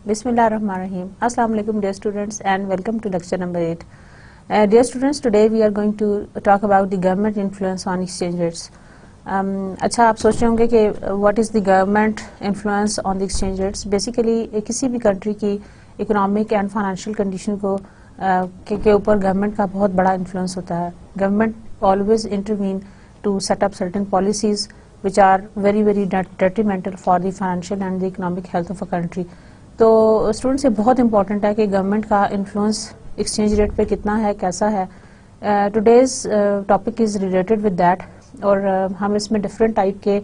Bismillahirrahmanirrahim. Assalamu alaikum dear students and welcome to lecture number 8. Dear students, today we are going to talk about the government influence on exchange rates. अच्छा, आप सोच रहे होंगे कि what is the government influence on the exchange rates? Basically किसी भी country की economic and financial condition को के ऊपर government का बहुत बड़ा influence होता है. Government always intervene to set up certain policies which are very detrimental for the financial and the economic health of a country. तो स्टूडेंट्स ये बहुत इंपॉर्टेंट है कि गवर्नमेंट का इन्फ्लुएंस एक्सचेंज रेट पे कितना है, कैसा है. Today's topic is related with that और हम इसमें डिफरेंट टाइप के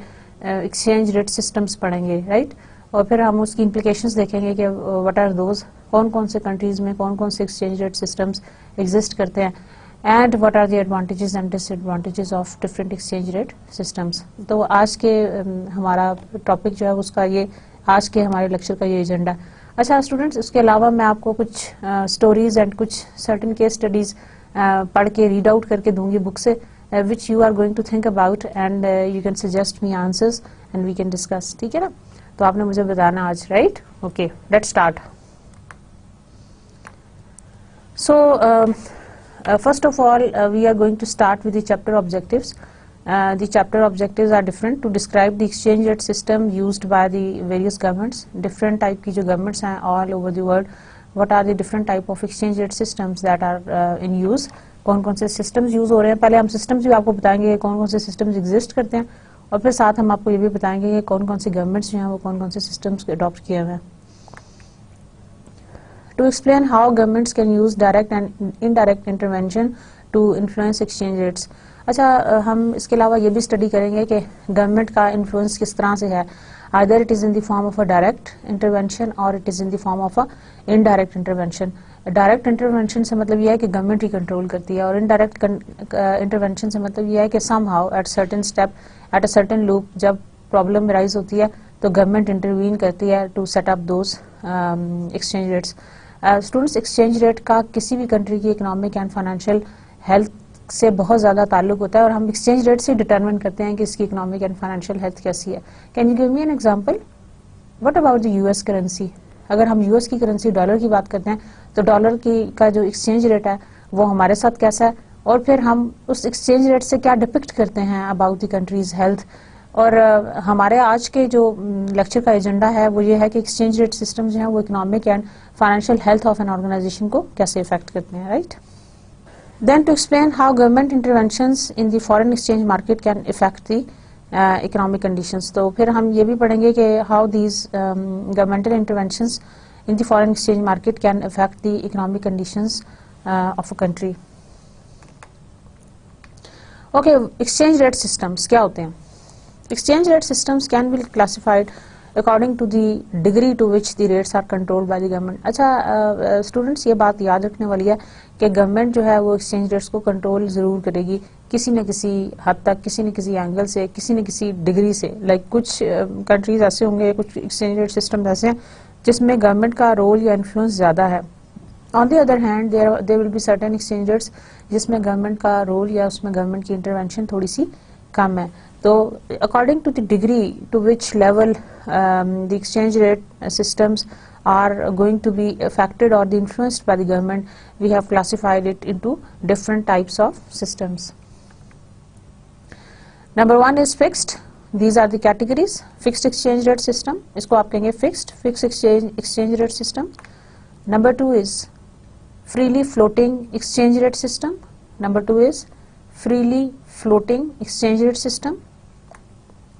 एक्सचेंज रेट सिस्टम्स पढ़ेंगे, राइट. और फिर हम उसकी इम्प्लीकेशंस देखेंगे कि व्हाट आर दोज, कौन कौन से कंट्रीज़ में कौन कौन से एक्सचेंज रेट सिस्टम्स एग्जिस्ट करते हैं and what are the advantages and disadvantages of different exchange rate systems. तो आज के हमारा टॉपिक जो है उसका ये, आज के हमारे लेक्चर का ये एजेंडा. अच्छा स्टूडेंट्स, इसके अलावा मैं आपको कुछ स्टोरीज एंड कुछ सर्टेन केस स्टडीज पढ़ के रीड आउट करके दूंगी बुक से, which you are going to think about and you can suggest me answers and we can discuss. ठीक है ना, तो आपने मुझे बताना आज, right. Okay, let's start. So first of all we are going to start with the chapter objectives. The chapter objectives are different to describe the exchange rate system used by the various governments. Different type की जो governments हैं all over the world, what are the different type of exchange rate systems that are in use. कौन कौन से systems use हो रहे हैं. पहले हम systems भी आपको बताएंगे कौन कौन से systems exist करते हैं और फिर साथ हम आपको ये भी बताएंगे कि कौन कौन से governments जो हैं वो कौन कौन से systems adopt किए हुए हैं. To explain how governments can use direct and indirect intervention to influence exchange rates. अच्छा, हम इसके अलावा ये भी स्टडी करेंगे कि गवर्नमेंट का इन्फ्लुएंस किस तरह से है. Either it is in the form of a direct intervention और it is in the form of a indirect intervention. Direct intervention से मतलब यह है कि गवर्नमेंट ही कंट्रोल करती है और इनडायरेक्ट इंटरवेंशन से मतलब यह है कि somehow at certain step at a certain loop जब प्रॉब्लम राइज होती है तो गवर्नमेंट इंटरवीन करती है to set up those exchange rates. Students, exchange rate का किसी भी कंट्री की इकोनॉमिक एंड फाइनेंशियल हेल्थ से बहुत ज़्यादा ताल्लुक होता है और हम एक्सचेंज रेट से डिटरमिन करते हैं कि इसकी इकोनॉमिक एंड फाइनेंशियल हेल्थ कैसी है. Can you give me an example? What about the US currency? अगर हम यूएस की करेंसी डॉलर की बात करते हैं तो डॉलर की का जो एक्सचेंज रेट है वो हमारे साथ कैसा है और फिर हम उस एक्सचेंज रेट से क्या डिपिक्ट करते हैं अबाउट द कंट्रीज हेल्थ. और हमारे आज के जो लेक्चर का एजेंडा है वो ये है कि एक्सचेंज रेट सिस्टम जो है वो economic and financial health of an organization को कैसे इफेक्ट करते हैं, right. Then to explain how government interventions in the foreign exchange market can affect the economic conditions. तो फिर हम ये भी पढ़ेंगे कि how these governmental interventions in the foreign exchange market can affect the economic conditions of a country. Okay, exchange rate systems क्या होते हैं? Exchange rate systems can be classified according to the degree to which the rates are controlled by the government. अच्छा students, ये बात याद रखने वाली है कि गवर्नमेंट जो है वो एक्सचेंज रेट्स को कंट्रोल ज़रूर करेगी किसी न किसी हद तक, किसी न किसी एंगल से, किसी न किसी डिग्री से. लाइक कुछ कंट्रीज ऐसे होंगे, कुछ एक्सचेंज रेट सिस्टम ऐसे हैं जिसमें गवर्नमेंट का रोल या इन्फ्लुएंस ज़्यादा है. On the other hand there will be certain exchange rates जिसमें गवर्नमेंट का रोल या उसमें गवर्नमेंट की इंटरवेंशन थोड़ी सी कम है. तो according to the degree to which level the exchange rate systems are going to be affected or influenced by the government, we have classified it into different types of systems. Number one is fixed. These are the categories. Fixed exchange rate system, इसको आप कहेंगे fixed exchange rate system. Number two is freely floating exchange rate system. Number two is freely floating exchange rate system.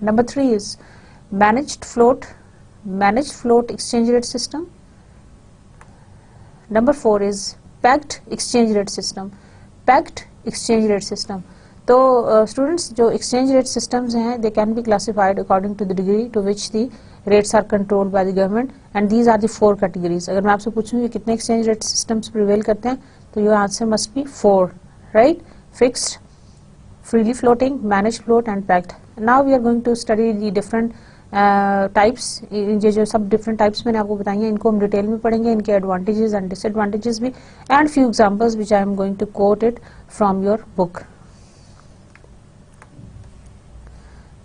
Number three is managed float exchange rate system. Number four is pegged exchange rate system. Pegged exchange rate system. तो students, जो exchange rate systems हैं they can be classified according to the degree to which the rates are controlled by the government and these are the four categories. अगर मैं आपसे पूछूँ कि कितने exchange rate systems prevail करते हैं तो your answer must be 4, right? Fixed, freely floating, managed float and pegged. Now we are going to study the different types. ये जो सब डिफरेंट टाइप्स मैंने आपको बताई हैं इनको हम डिटेल में पढ़ेंगे, इनके एडवांटेजेस एंड डिसएडवांटेजेस भी, and few examples which I am going to quote it from your book.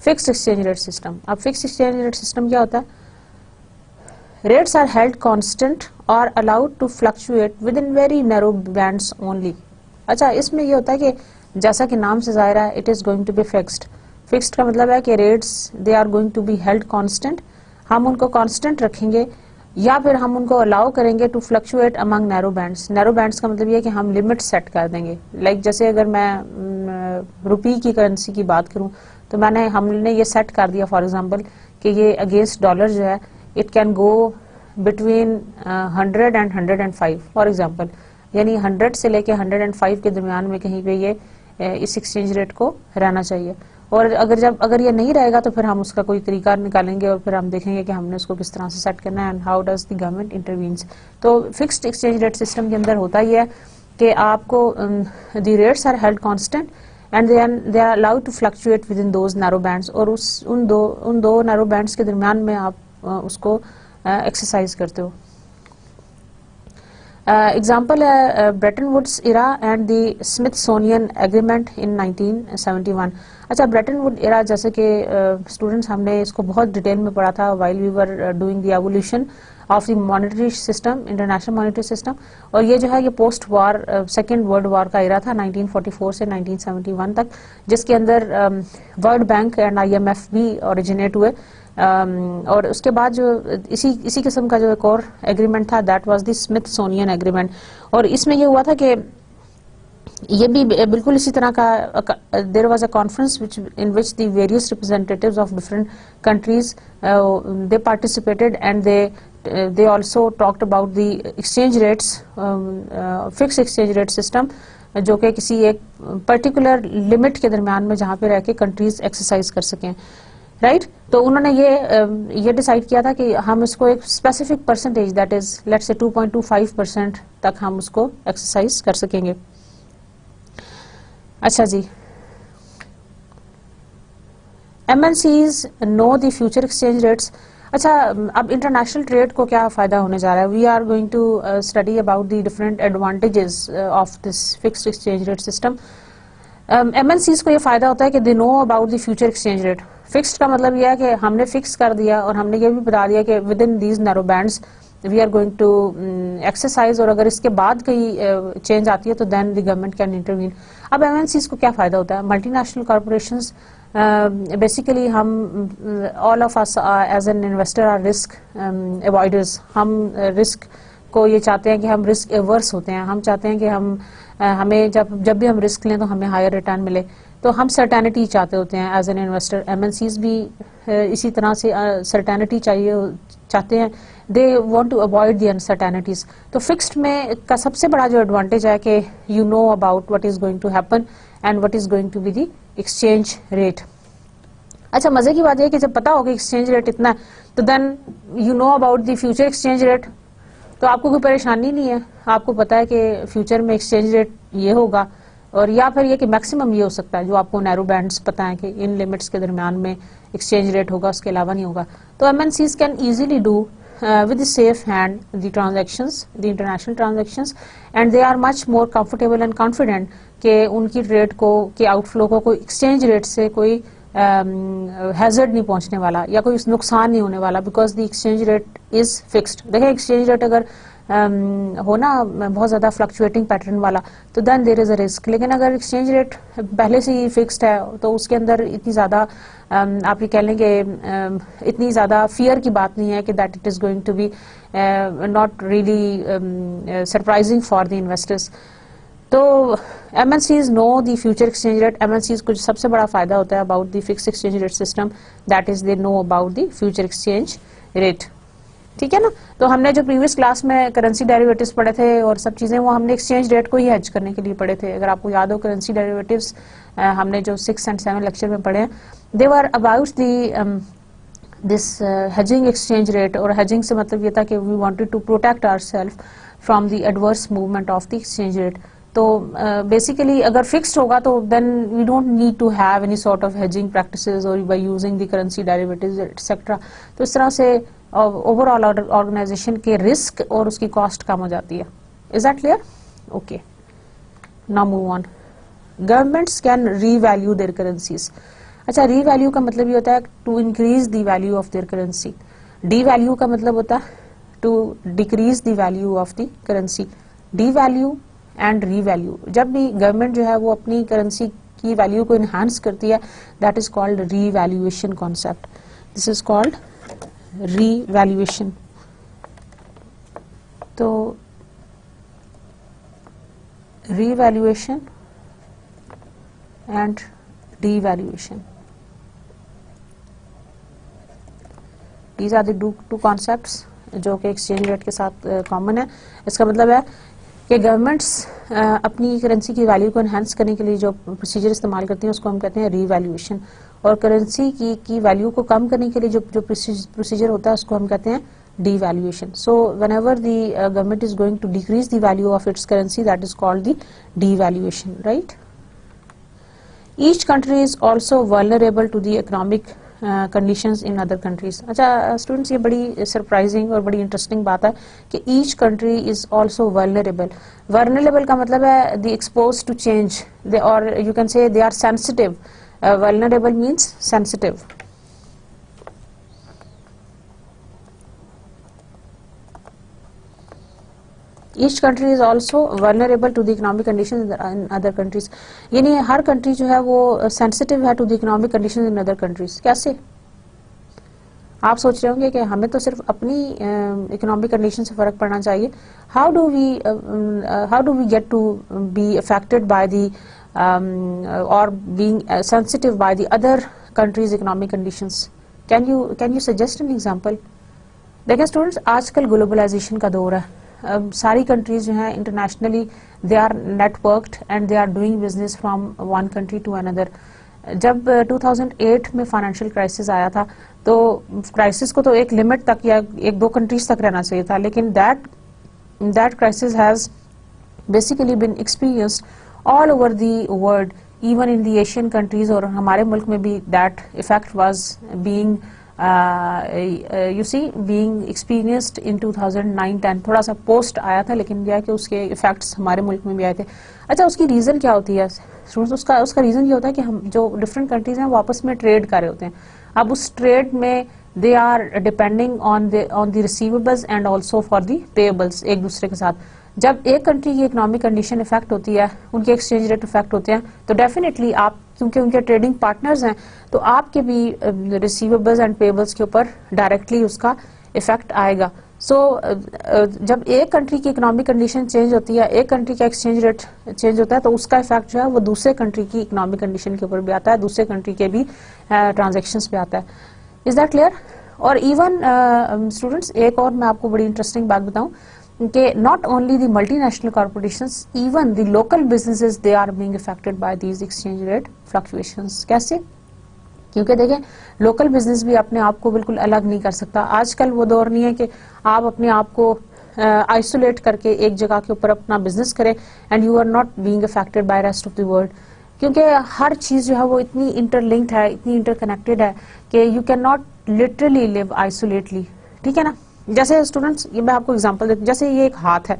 Fixed exchange rate system. अब फिक्स्ड एक्सचेंज रेट सिस्टम क्या होता है? रेट्स आर हेल्ड कांस्टेंट और allowed to fluctuate within very narrow bands only. अच्छा, इसमें ये होता है कि जैसा कि नाम से जाहिर है, it is going to be fixed. Fixed का मतलब है कि rates they are going to be held constant. हम उनको कांस्टेंट रखेंगे या फिर हम उनको अलाउ करेंगे to fluctuate among narrow bands. Narrow bands का मतलब ये है कि हम लिमिट सेट कर देंगे. लाइक जैसे अगर मैं रुपी की करेंसी की बात करूं तो हमने ये सेट कर दिया फॉर एग्जांपल कि ये अगेंस्ट डॉलर जो है it can go between 100 and 105 for example, यानी 100 से लेके 105 के दरमियान में कहीं पे ये इस एक्सचेंज रेट को रहना चाहिए. और अगर ये नहीं रहेगा तो फिर हम उसका कोई तरीका निकालेंगे और फिर हम देखेंगे कि हमने उसको किस तरह से सेट करना है and how does the government intervenes. तो फिक्स्ड एक्सचेंज रेट सिस्टम के अंदर होता ही है कि आपको the rates are held constant and they are allowed to fluctuate within those narrow bands. और उन दो नैरो बैंड्स के दरमियान में आप उसको एक्सरसाइज करते हो. एग्जाम्पल है Bretton Woods era and the Smithsonian agreement in 1971. अच्छा, ब्रेटन वुड इरा जैसे कि स्टूडेंट्स हमने इसको बहुत डिटेल में पढ़ा था while we were doing the evolution of the monetary system, international monetary system. और ये जो है ये post war second world war का इरा था 1944 से 1971 तक, जिसके अंदर वर्ल्ड बैंक एंड IMF भी ओरिजिनेट हुए. और उसके बाद जो इसी किस्म का जो एक और एग्रीमेंट था that was the Smithsonian agreement. और इसमें ये हुआ था कि ये भी बिल्कुल इसी तरह का there was a conference in which the various representatives of different countries they participated and they also talked about the exchange rates, fix exchange rate system, जो कि किसी एक पर्टिकुलर लिमिट के दरमियान में जहाँ पे रह के कंट्रीज एक्सरसाइज कर सकें. राइट तो उन्होंने ये डिसाइड किया था कि हम इसको एक specific percentage that is let's say 2.25% तक हम उसको एक्सरसाइज कर सकेंगे. अच्छा जी, MNCs know the future exchange rates. अच्छा, अब इंटरनेशनल ट्रेड को क्या फायदा होने जा रहा है? We are going to study about the different advantages of this fixed exchange rate system. MNCs को ये फायदा होता है कि they know about the future exchange rate. Fixed का मतलब यह है कि हमने फिक्स कर दिया और हमने ये भी बता दिया कि with in these narrow bands we are going to exercise, और अगर इसके बाद कहीं चेंज आती है तो then the government can intervene. अब MNCs को क्या फायदा होता है? मल्टीनेशनल कॉर्पोरेशंस बेसिकली हम all of us as an investor are risk avoiders. हम रिस्क को ये चाहते हैं कि हम रिस्क एवर्स होते हैं. हम चाहते हैं कि हमें जब भी हम रिस्क लें तो हमें हायर रिटर्न मिले. तो हम सर्टेनिटी चाहते होते हैं एज एन इन्वेस्टर. MNCs भी इसी तरह से सर्टेनिटी चाहते हैं. They want to avoid the uncertainties. तो फिक्स्ड में का सबसे बड़ा जो एडवांटेज है कि you know about what is going to happen and what is going to be the exchange rate. अच्छा, मजे की बात यह कि जब पता होगा एक्सचेंज रेट इतना है तो then you know about the future exchange rate, तो आपको कोई परेशानी नहीं है. आपको पता है कि फ्यूचर में एक्सचेंज रेट ये होगा, और या फिर ये कि मैक्सिमम ये हो सकता है जो आपको नैरो बैंड्स पता है कि इन लिमिट्स के दरमियान में एक्सचेंज रेट होगा, उसके अलावा नहीं होगा. तो MNCs can easily do with the safe hand the transactions, the international transactions, and they are much more comfortable and confident कि उनकी ट्रेड को के आउटफ्लो को कोई एक्सचेंज रेट से कोई हैजर्ड नहीं पहुंचने वाला या कोई नुकसान नहीं होने वाला, because the exchange rate is fixed. देखिए, एक्सचेंज रेट अगर हो ना बहुत ज़्यादा फ्लक्चुएटिंग पैटर्न वाला तो then there is a risk. लेकिन अगर एक्सचेंज रेट पहले से ही फिक्स्ड है तो उसके अंदर इतनी ज़्यादा आप ये कह लेंगे इतनी ज़्यादा फियर की बात नहीं है कि that it is going to be not really surprising for the investors. तो MNCs know the future exchange rate. MNCs को सबसे बड़ा फायदा होता है about the fixed exchange rate system, that is they know about the future exchange rate. ठीक है ना. तो हमने जो प्रीवियस क्लास में करेंसी डेरिवेटिव्स पढ़े थे और सब चीजें वो हमने एक्सचेंज रेट को ही हेज करने के लिए पढ़े थे. अगर आपको याद हो करेंसी डेरिवेटिव्स हमने जो 6 and 7 लेक्चर में पढ़े हैं, they were about the this hedging exchange rate. और हेजिंग से मतलब ये था कि we wanted to protect ourselves from the adverse movement of the exchange rate. तो बेसिकली अगर फिक्स्ड होगा तो then we don't need to have any sort of hedging practices और by using the currency derivatives etcetera. तो इस तरह से overall organisation के रिस्क और उसकी कॉस्ट कम हो जाती है। Is that clear? Okay, now move on. Governments can revalue their currencies. अच्छा, रीवैल्यू का मतलब ये होता है to increase the value of their currency. Devalue का मतलब होता है to decrease the value of the currency. Devalue and revalue, जब भी गवर्नमेंट जो है वो अपनी करेंसी की वैल्यू को इनहांस करती है, that is called revaluation concept. This is called revaluation. तो revaluation and devaluation, these are the two concepts जो कि एक्सचेंज रेट के साथ कॉमन है। इसका मतलब है कि गवर्नमेंट्स अपनी करेंसी की वैल्यू को एनहांस करने के लिए जो प्रोसीजर इस्तेमाल करती हैं उसको हम कहते हैं रीवैल्यूएशन, और करेंसी की वैल्यू को कम करने के लिए जो प्रोसीजर होता है उसको हम कहते हैं devaluation. So whenever the government is going to decrease the value of its currency, that is called the devaluation, right? Each country is also vulnerable to the economic conditions in other countries. अच्छा students, ये बड़ी surprising और बड़ी interesting बात है कि each country is also vulnerable. Vulnerable का मतलब है the exposed to change, they, or you can say they are sensitive. Vulnerable means sensitive. Each country is also vulnerable to the economic conditions in other countries. यानी हर country जो है वो sensitive है to the economic conditions in other countries. कैसे? आप सोच रहे होंगे कि हमें तो सिर्फ अपनी इकोनॉमिक कंडीशन से फर्क पड़ना चाहिए। How do we get to be affected by the और being sensitive by the other countries economic conditions? Can you suggest an example? देखिए स्टूडेंट्स, आजकल ग्लोबलाइजेशन का दौर है। सारी कंट्रीज जो हैं internationally they are networked and they are doing business from one country to another. जब 2008 में फाइनेंशियल क्राइसिस आया था तो क्राइसिस को तो एक लिमिट तक या एक दो कंट्रीज तक रहना चाहिए था, लेकिन that crisis has basically been experienced all over the world, even in the Asian countries, और हमारे मुल्क में भी that effect was being being experienced in 2009-10। थोड़ा सा पोस्ट आया था, लेकिन यह कि उसके इफेक्ट्स हमारे मुल्क में भी आए थे। अच्छा, उसकी रीज़न क्या होती है स्टूडेंट्स? उसका रीज़न ये होता है कि हम जो डिफरेंट कंट्रीज हैं वो आपस में ट्रेड कर रहे होते हैं। अब उस ट्रेड में they are depending on the receivables and also for the payables एक दूसरे के साथ। जब एक कंट्री की इकोनॉमिक कंडीशन इफेक्ट होती है, उनके एक्सचेंज रेट इफेक्ट होते हैं, तो डेफिनेटली आप, क्योंकि उनके ट्रेडिंग पार्टनर्स हैं, तो आपके भी रिसीवेबल्स एंड पेएबल्स के ऊपर डायरेक्टली उसका इफेक्ट आएगा। सो जब एक कंट्री की इकोनॉमिक कंडीशन चेंज होती है, एक कंट्री का एक्सचेंज रेट चेंज होता है, तो उसका इफेक्ट जो है वो दूसरे कंट्री की इकोनॉमिक कंडीशन के ऊपर भी आता है, दूसरे कंट्री के भी ट्रांजेक्शंस पे आता है। Is that clear? और इवन स्टूडेंट्स, एक और मैं आपको बड़ी इंटरेस्टिंग बात बताऊं कि not only the multinational corporations, even the local businesses, they are being affected by these exchange rate fluctuations. कैसे? क्योंकि देखें, लोकल बिजनेस भी अपने आप को बिल्कुल अलग नहीं कर सकता। आजकल वो दौर नहीं है कि आप अपने आप को आइसोलेट करके एक जगह के ऊपर अपना बिजनेस करें and you are not being affected by rest of the world, क्योंकि हर चीज़ जो है वो इतनी इंटरलिंक्ड है, इतनी इंटरकनेक्टेड है कि you can not literally live isolatedly. ठीक है ना? जैसे स्टूडेंट्स, ये मैं आपको एग्जांपल देती हूँ। जैसे ये एक हाथ है,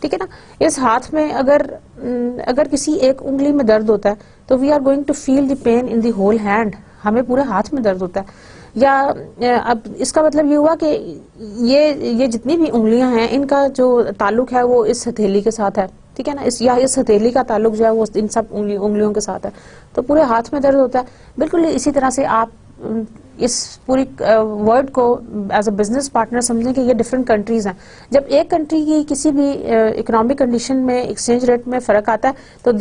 ठीक है ना? इस हाथ में अगर किसी एक उंगली में दर्द होता है तो we are going to feel the pain in the whole hand, हमें पूरे हाथ में दर्द होता है। या अब इसका मतलब ये हुआ कि ये जितनी भी उंगलियां हैं इनका जो ताल्लुक है वो इस हथेली के साथ है, ठीक है ना? इस हथेली का ताल्लुक जो है वो इन सब उंगलियों के साथ है, तो पूरे हाथ में दर्द होता है। बिल्कुल इसी तरह से आप इस पूरी वर्ल्ड को एज अ बिजनेस पार्टनर समझें कि ये डिफरेंट कंट्रीज हैं। जब एक कंट्री की किसी भी इकोनॉमिक कंडीशन में एक्सचेंज रेट में फर्क आता है तो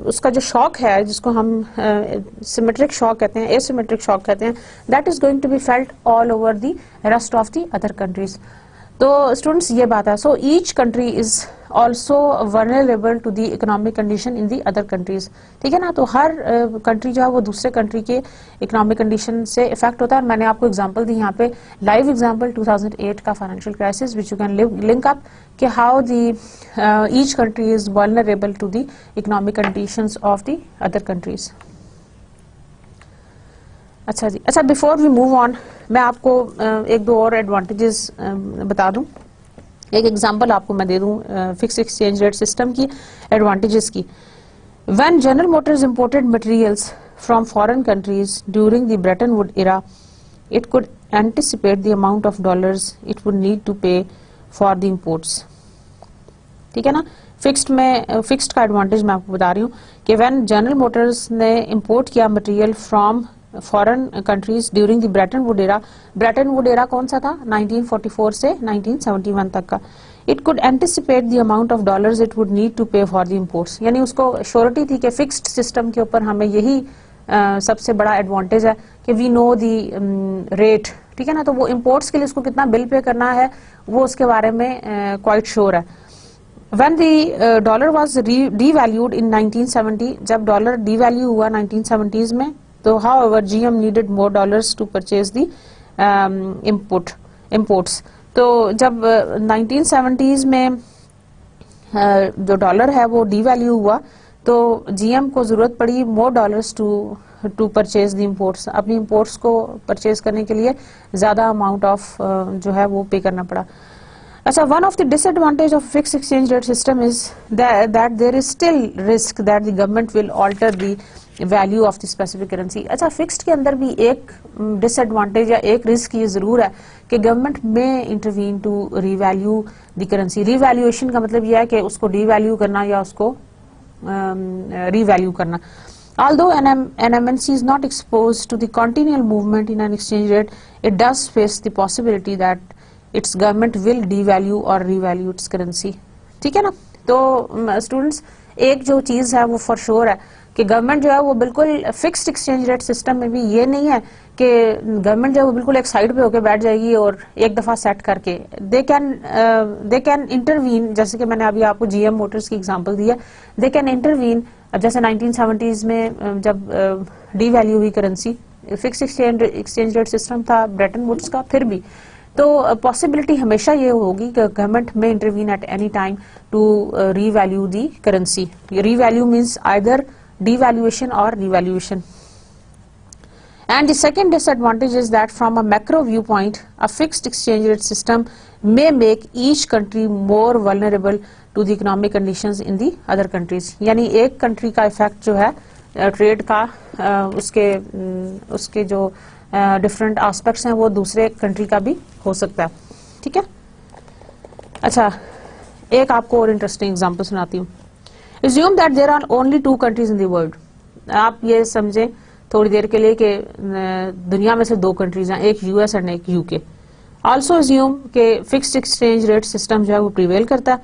उसका जो शॉक है, जिसको हम सिमेट्रिक शॉक कहते हैं, एसिमेट्रिक शॉक कहते हैं, that is going to be felt all over the rest of the other countries. तो स्टूडेंट्स, ये बात है। So each country is also vulnerable to the economic condition in the other countries. ठीक है ना, तो हर कंट्री जो है वो दूसरे कंट्री के इकोनॉमिक कंडीशन से इफेक्ट होता है। और मैंने आपको एग्जांपल दी यहाँ पे, लाइव एग्जांपल 2008 का financial crisis which you can link up कि how the each country is vulnerable to the economic conditions of the other countries. अच्छा जी, अच्छा बिफोर वी मूव ऑन मैं आपको एक दो और एडवांटेजेस बता दूं। एक एग्जांपल आपको मैं दे दूं फिक्स्ड एक्सचेंज रेट सिस्टम की एडवांटेजेस की। When General Motors imported materials from foreign countries during the Bretton Wood era, it could anticipate the amount of dollars it would need to pay for the imports. ठीक है ना, fixed का advantage मैं आपको बता रही हूँ कि व्हेन जनरल मोटर्स ने इंपोर्ट किया material from foreign countries during the Bretton Wood era. Bretton Wood era कौन सा था? 1944 से 1971 तक का। It could anticipate the amount of dollars it would need to pay for the imports, यानी उसको श्योरिटी थी कि फिक्स्ड सिस्टम के ऊपर हमें यही सबसे बड़ा एडवांटेज है कि वी नो द रेट। ठीक है ना, तो वो इंपोर्ट्स के लिए उसको कितना बिल पे करना है वो उसके बारे में क्वाइट श्योर है। When the dollar was devalued in 1970, जब डॉलर devalue हुआ 1970s में, तो however GM needed more dollars to purchase the imports। तो जब 1970s में जो डॉलर है वो devalue हुआ तो GM को जरूरत पड़ी more dollars to purchase the imports। अपनी imports को purchase करने के लिए ज्यादा amount of जो है वो पे करना पड़ा। अच्छा, one of the disadvantage of fixed exchange rate system is that there is still risk that the government will alter the value of the specific currency। अच्छा, फिक्स्ड के अंदर भी एक डिसएडवांटेज या एक रिस्क ये जरूर है कि government may intervene to revalue the currency. Revaluation का मतलब यह है कि उसको डीवैल्यू करना या उसको रीवैल्यू करना। Although an MNC is not exposed to the continual movement in an exchange rate, it does face the possibility that its government will devalue or revalue its currency। ठीक है ना, तो स्टूडेंट्स एक जो चीज है वो फॉर श्योर है कि गवर्नमेंट जो है वो बिल्कुल फिक्स्ड एक्सचेंज रेट सिस्टम में भी ये नहीं है कि गवर्नमेंट जो है वो बिल्कुल एक साइड पे होकर बैठ जाएगी और एक दफा सेट करके दे कैन इंटरवीन। जैसे कि मैंने अभी आपको GM मोटर्स की एग्जांपल दी है, दे कैन इंटरवीन। जैसे 1970s में जब डीवैल्यू हुई currency, fixed exchange rate system था ब्रेटन वुड्स का, फिर भी तो पॉसिबिलिटी हमेशा ये होगी कि government may intervene at any time to revalue the currency. Revalue means either devaluation or revaluation। And the second disadvantage is that from a macro viewpoint, a fixed exchange rate system may make each country more vulnerable to the economic conditions in the other countries। यानी एक country का effect जो है trade का उसके जो different aspects हैं वो दूसरे कंट्री का भी हो सकता है। ठीक है, अच्छा एक आपको और इंटरेस्टिंग एग्जांपल सुनाती हूँ। Assume that there are only two countries in the world। आप ये समझें थोड़ी देर के लिए कि दुनिया में से दो कंट्रीज हैं, एक US और एक UK। Also assume कि फिक्स्ड एक्सचेंज रेट सिस्टम जो है वो प्रिवेल करता है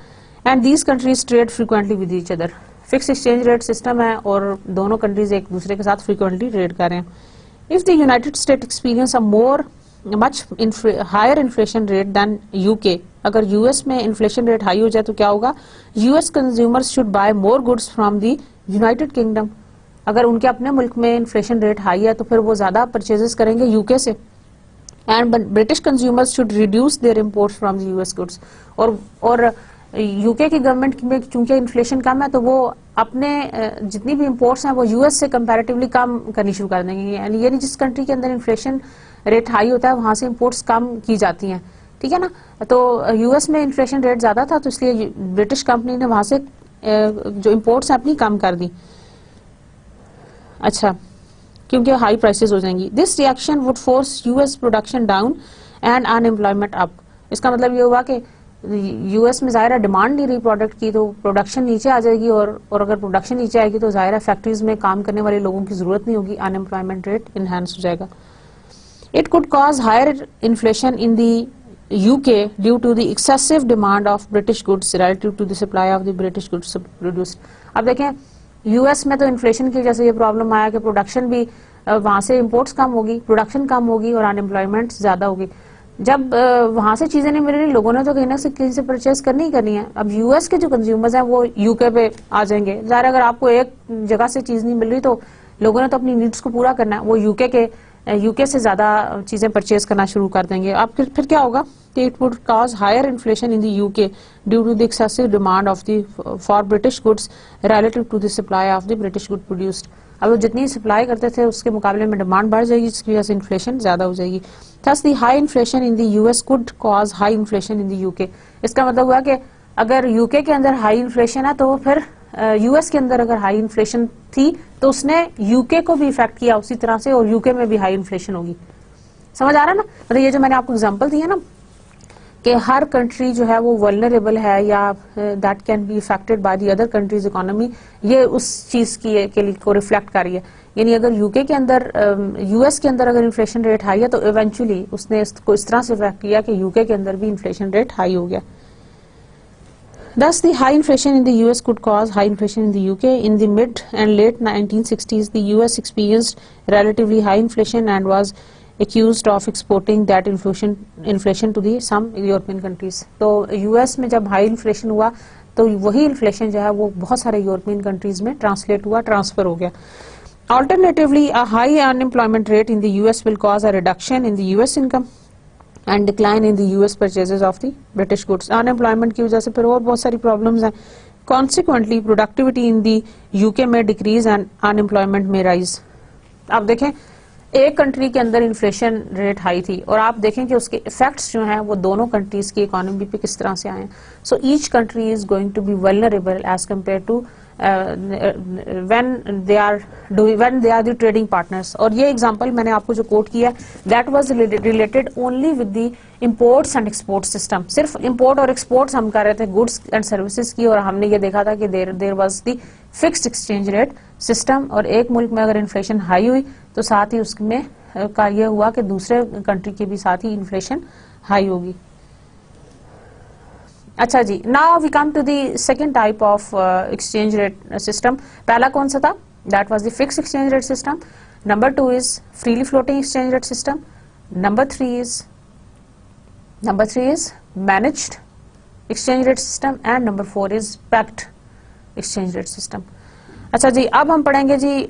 and these countries trade frequently with each other। Fixed exchange rate system है और दोनों कंट्रीज एक दूसरे के साथ फ्रीक्वेंटली ट्रेड कर रहे हैं। If the United States experience a much higher inflation rate than UK, अगर US में इन्फ्लेशन रेट हाई हो जाए तो क्या होगा? US consumers should buy more goods from the United kingdom. अगर उनके अपने मुल्क में इन्फ्लेशन रेट हाई है तो फिर वो ज्यादा परचेजेस करेंगे UK से। And British consumers should reduce there imports from the US goods. और UK की गवर्नमेंट में चूंकि इन्फ्लेशन कम है तो वो अपने जितनी भी इंपोर्ट्स हैं वो US से कंपैरेटिवली कम करनी शुरू कर देंगे। यानी जिस कंट्री के अंदर इन्फ्लेशन रेट हाई होता है वहां से इंपोर्ट्स कम की जाती हैं। ठीक है ना, तो US में इन्फ्लेशन रेट ज्यादा था तो इसलिए ब्रिटिश कंपनी ने वहां से जो इंपोर्ट्स अपनी कम कर दी। अच्छा, क्योंकि हाई प्राइसेस हो जाएंगी। This reaction would force US production down and unemployment up. इसका मतलब ये हुआ कि US में ज़ाहिर डिमांड नहीं रही प्रोडक्ट की तो प्रोडक्शन नीचे आ जाएगी और अगर प्रोडक्शन नीचे आएगी तो ज़ाहिर फैक्ट्रीज में काम करने वाले लोगों की जरूरत नहीं होगी, अनएम्प्लॉयमेंट रेट इनहेंस हो जाएगा। It could cause higher inflation in the UK due to the excessive demand of British goods relative to the supply of the British goods produced। अब देखें US में तो इन्फ्लेशन की जैसे ये प्रॉब्लम आया कि प्रोडक्शन भी वहां से इंपोर्ट्स कम होगी, प्रोडक्शन कम होगी और अनएम्प्लॉयमेंट ज्यादा होगी। जब वहां से चीजें नहीं मिल रही, लोगों ने तो कहीं ना कहीं से परचेज करनी ही करनी है। अब यूएस के जो कंज्यूमर्स हैं वो यूके पे आ जाएंगे। ज़ाहिर अगर आपको एक जगह से चीज नहीं मिल रही तो लोगों ने तो अपनी नीड्स को पूरा करना है, वो यूके से ज्यादा चीजें परचेज करना शुरू कर देंगे। अब फिर क्या होगा कि it would cause higher inflation in the UK due to the excessive demand of the for British goods relative to the supply of the British good produced. अब वो जितनी सप्लाई करते थे उसके मुकाबले में डिमांड बढ़ जाएगी, जिसकी वजह से इन्फ्लेशन ज्यादा हो जाएगी। Thus the high inflation in the US could cause high inflation in the UK. इसका मतलब हुआ कि अगर यूके के अंदर हाई इन्फ्लेशन है तो फिर यूएस के अंदर अगर हाई इन्फ्लेशन थी तो उसने यूके को भी इफेक्ट किया उसी तरह से, और यूके में भी हाई इन्फ्लेशन होगी। समझ आ रहा है ना? मतलब ये जो मैंने आपको एग्जांपल दी है ना कि हर कंट्री जो है वो वल्नरेबल है या that can be affected by the other countries economy, ये उस चीज के लिए को रिफ्लेक्ट कर रही है। यानी अगर यूके के अंदर यूएस के अंदर अगर इन्फ्लेशन रेट हाई है तो इवेंचुअली उसने इसको इस तरह से इफेक्ट किया कि यूके के अंदर भी इन्फ्लेशन रेट हाई हो गया। Thus, the high inflation in the US could cause high inflation in the UK. In the mid and late 1960s, the US experienced relatively high inflation and was accused of exporting that inflation to the some European countries. तो US में जब high inflation हुआ तो वही inflation जो है वो बहुत सारे European countries में translate हुआ, transfer हो गया। Alternatively, a high unemployment rate in the US will cause a reduction in the US income and decline in the US purchases of the British goods. Unemployment की वजह से फिर और बहुत सारी problems हैं। Consequently, productivity in the UK may decrease and unemployment may rise. आप देखें एक कंट्री के अंदर इन्फ्लेशन रेट हाई थी और आप देखें कि उसके इफेक्ट्स जो हैं वो दोनों कंट्रीज की इकोनॉमी पे किस तरह से आए हैं। So each country is going to be vulnerable as compare to when they are the trading partners। और ये एग्जांपल मैंने आपको जो कोट किया that was related only with the imports and export system. सिर्फ इंपोर्ट और एक्सपोर्ट्स हम कर रहे थे गुड्स एंड सर्विसेज की, और हमने ये देखा था कि there was the fixed exchange rate system. और एक मुल्क में अगर इन्फ्लेशन हाई हुई तो साथ ही उसमें का ये हुआ कि दूसरे कंट्री की भी साथ ही इन्फ्लेशन हाई होगी। अच्छा जी, now we come to the second type of exchange rate system. पहला कौन सा था? That was the fixed exchange rate system. Number 2 is freely floating exchange rate system. Number 3 is managed exchange rate system and number 4 is pegged exchange rate system. अच्छा जी, अब हम पढ़ेंगे जी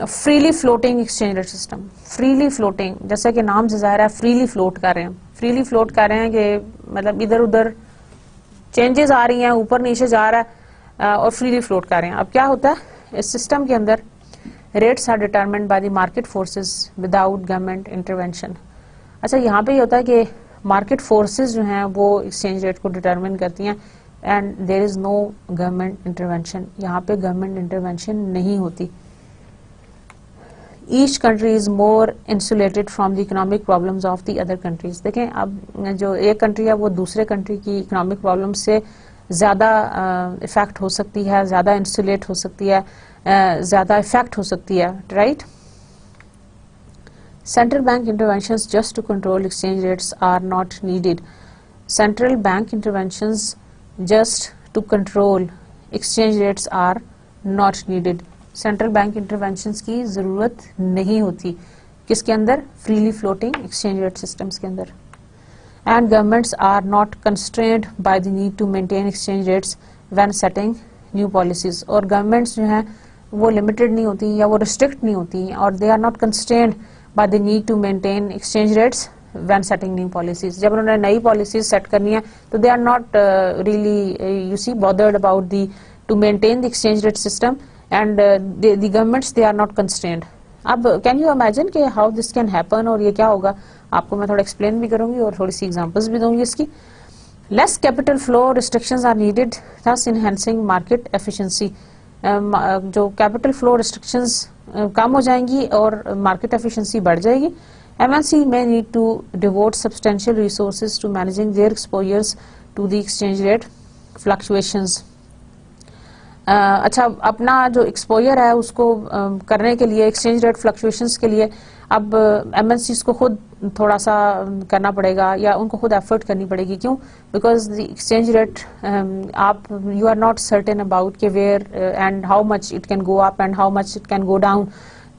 freely floating exchange rate system. Freely floating, जैसे कि नाम से जाहिर है फ्रीली फ्लोट कर रहे हैं। फ्रीली फ्लोट कर रहे हैं कि मतलब इधर उधर चेंजेस आ रही हैं, ऊपर नीचे जा रहा है और फ्रीली फ्लोट कर रहे हैं। अब क्या होता है इस सिस्टम के अंदर? Rates are determined by the market forces without government intervention. अच्छा, यहाँ पे ये होता है कि मार्केट फोर्सेस जो हैं वो एक्सचेंज रेट को डिटरमिन करती हैं and there is no government intervention. यहाँ पे गवर्नमेंट इंटरवेंशन नहीं होती। Each country is more insulated from the economic problems of the other countries. देखें, अब जो एक कंट्री है वो दूसरे कंट्री की इकोनॉमिक प्रॉब्लम से ज़्यादा इफेक्ट हो सकती है, ज़्यादा इंसुलेट हो सकती है, ज़्यादा इफेक्ट हो सकती है, right. Central bank interventions just to control exchange rates are not needed. Central bank interventions just to control exchange rates are not needed. Central bank interventions की जरूरत नहीं होती किसके अंदर? Freely floating exchange rate systems के अंदर। And governments are not constrained by the need to maintain exchange rates when setting new policies. और governments जो हैं वो लिमिटेड नहीं होती या वो रिस्ट्रिक्ट नहीं होती, और they are not constrained by the need to maintain exchange rates when setting new policies. जब उन्होंने नई पॉलिसीज सेट करनी है तो they are not really you see bothered about the to maintain the exchange rate system and the governments they are not constrained। अब can you imagine कि how this can happen और ये क्या होगा? आपको मैं थोड़ा explain भी करूंगी और थोड़ी सी examples भी दूंगी इसकी। Less capital flow restrictions are needed, thus enhancing market efficiency। जो capital flow restrictions कम हो जाएंगी और market efficiency बढ़ जाएगी। MNC may need to devote substantial resources to managing their exposures to the exchange rate fluctuations। अच्छा, अपना जो exposure है उसको करने के लिए, एक्सचेंज रेट फ्लक्चुएशंस के लिए अब एमएनसीज को खुद थोड़ा सा करना पड़ेगा या उनको खुद एफर्ट करनी पड़ेगी। क्यों? बिकॉज द एक्सचेंज रेट आप you are not certain about के where and how much it can go up and how much it can go down.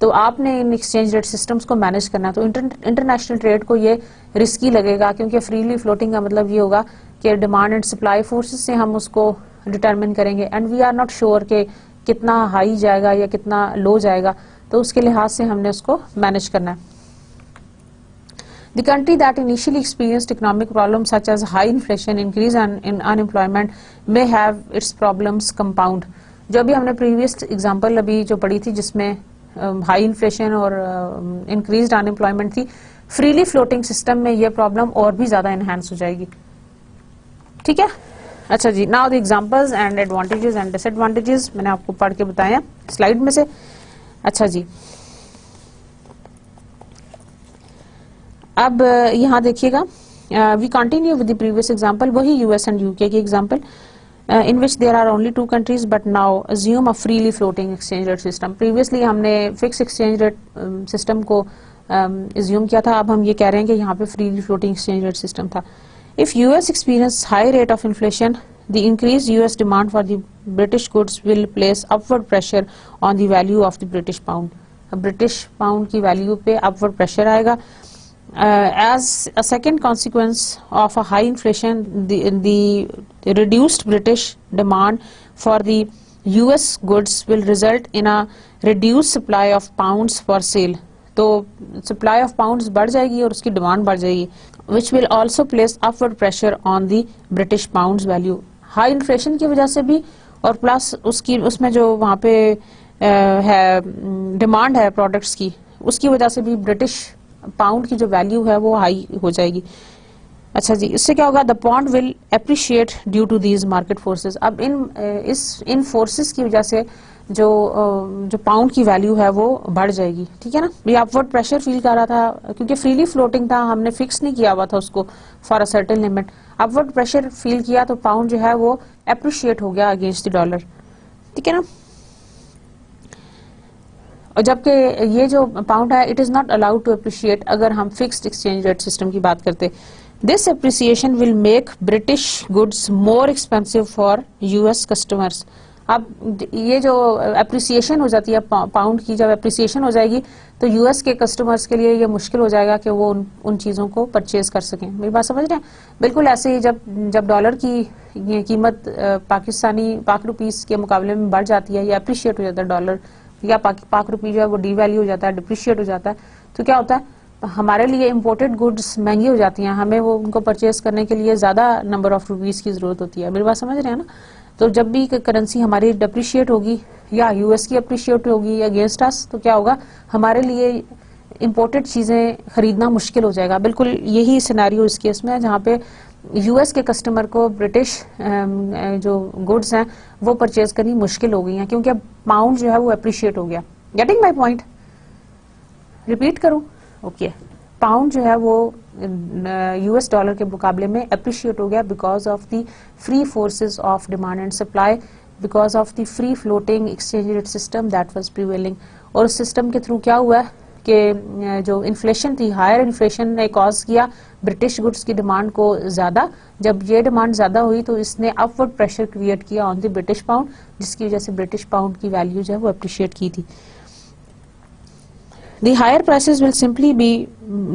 तो आपने इन एक्सचेंज रेट सिस्टम्स को मैनेज करना है। तो इंटरनेशनल ट्रेड को ये रिस्की लगेगा, क्योंकि फ्रीली फ्लोटिंग का मतलब ये होगा कि डिमांड एंड सप्लाई फोर्सेस से हम उसको डिटरमिन करेंगे, and we are not sure कि कितना हाई जाएगा या कितना लो जाएगा, तो उसके लिहाज से हमने उसको मैनेज करना है। The country that initially experienced economic problems such as high inflation, increase in unemployment may have its problems compound. जो अभी हमने प्रीवियस एग्जांपल अभी जो पढ़ी थी जिसमें हाई इन्फ्लेशन और इंक्रीज्ड अनएम्प्लॉयमेंट थी, फ्रीली फ्लोटिंग सिस्टम में ये प्रॉब्लम और भी ज्यादा एनहांस हो जाएगी। ठीक है, अच्छा जी, now the examples and advantages and disadvantages मैंने आपको पढ़ के बताया स्लाइड में से। अच्छा जी, अब यहाँ देखिएगा, we continue with the previous example, वही यूएस एंड यूके की example, in which there are only 2 countries but now assume a freely floating exchange rate system. Previously हमने fixed exchange rate system को assume किया था, अब हम ये कह रहे हैं कि यहाँ पे freely floating exchange rate system था। If US experience high rate of inflation, the increased US demand for the British goods will place upward pressure on the value of the British pound. British pound की value पे upward pressure आएगा। As a second consequence of a high inflation, the reduced British demand for the US goods will result in a reduced supply of pounds for sale. तो supply of pounds बढ़ जाएगी और उसकी demand बढ़ जाएगी, which will also place upward pressure on the British pounds value. High inflation की वजह से भी और प्लस उसमें जो वहाँ पे है डिमांड है प्रोडक्ट्स की, उसकी वजह से भी ब्रिटिश पाउंड की जो वैल्यू है वो हाई हो जाएगी। अच्छा जी, इससे क्या होगा, the pound will appreciate due to these market forces. अब इन फोर्सेस की वजह से जो पाउंड की वैल्यू है वो बढ़ जाएगी। ठीक है ना, ये अपवर्ड प्रेशर फील कर रहा था क्योंकि फ्रीली फ्लोटिंग था, हमने फिक्स नहीं किया हुआ था उसको for a certain limit. Upward pressure feel किया तो पाउंड जो है वो एप्रिशिएट हो गया अगेंस्ट द डॉलर। ठीक है ना, और जबकि ये जो पाउंड है it is not allowed to appreciate अगर हम फिक्स्ड एक्सचेंज रेट सिस्टम की बात करते। This appreciation will make British goods more expensive for US customers. अब ये जो अप्रिसिएशन हो जाती है पाउंड की, जब अप्रिसिएशन हो जाएगी तो यूएस के कस्टमर्स के लिए ये मुश्किल हो जाएगा कि वो उन चीज़ों को परचेज कर सकें। मेरी बात समझ रहे हैं? बिल्कुल ऐसे ही जब डॉलर की कीमत पाक रुपीस के मुकाबले में बढ़ जाती है या अप्रिशिएट हो जाता है डॉलर, या पाक रुपी जो है वो डीवैल्यू हो जाता है, डिप्रिशिएट हो जाता है, तो क्या होता है, हमारे लिए इंपोर्टेड गुड्स महंगी हो जाती हैं, हमें वो उनको परचेज करने के लिए ज्यादा नंबर ऑफ रुपीस की जरूरत होती है। मेरी बात समझ रहे हैं ना? तो जब भी करेंसी हमारी डिप्रिशिएट होगी या यूएस की अप्रिशिएट होगी अगेंस्ट अस, तो क्या होगा, हमारे लिए इंपोर्टेड चीजें खरीदना मुश्किल हो जाएगा। बिल्कुल यही सिनेरियो इस केस में है जहाँ पे यूएस के कस्टमर को ब्रिटिश जो गुड्स हैं वो परचेज करनी मुश्किल हो गई हैं, क्योंकि अब पाउंड जो है वो अप्रिशिएट हो गया। Getting my point? रिपीट करूं? ओके, पाउंड जो है वो यूएस डॉलर के मुकाबले में अप्रिशिएट हो गया because of the free forces of demand and supply, because of the free floating exchange rate system that was prevailing. और उस सिस्टम के थ्रू क्या हुआ कि जो इन्फ्लेशन थी, हायर इन्फ्लेशन ने कॉज किया ब्रिटिश गुड्स की डिमांड को ज्यादा। जब ये डिमांड ज्यादा हुई तो इसने अपवर्ड प्रेशर क्रिएट किया ऑन द ब्रिटिश पाउंड, जिसकी वजह से ब्रिटिश पाउंड की वैल्यू जो है वो अप्रिशिएट की थी। The higher prices will simply be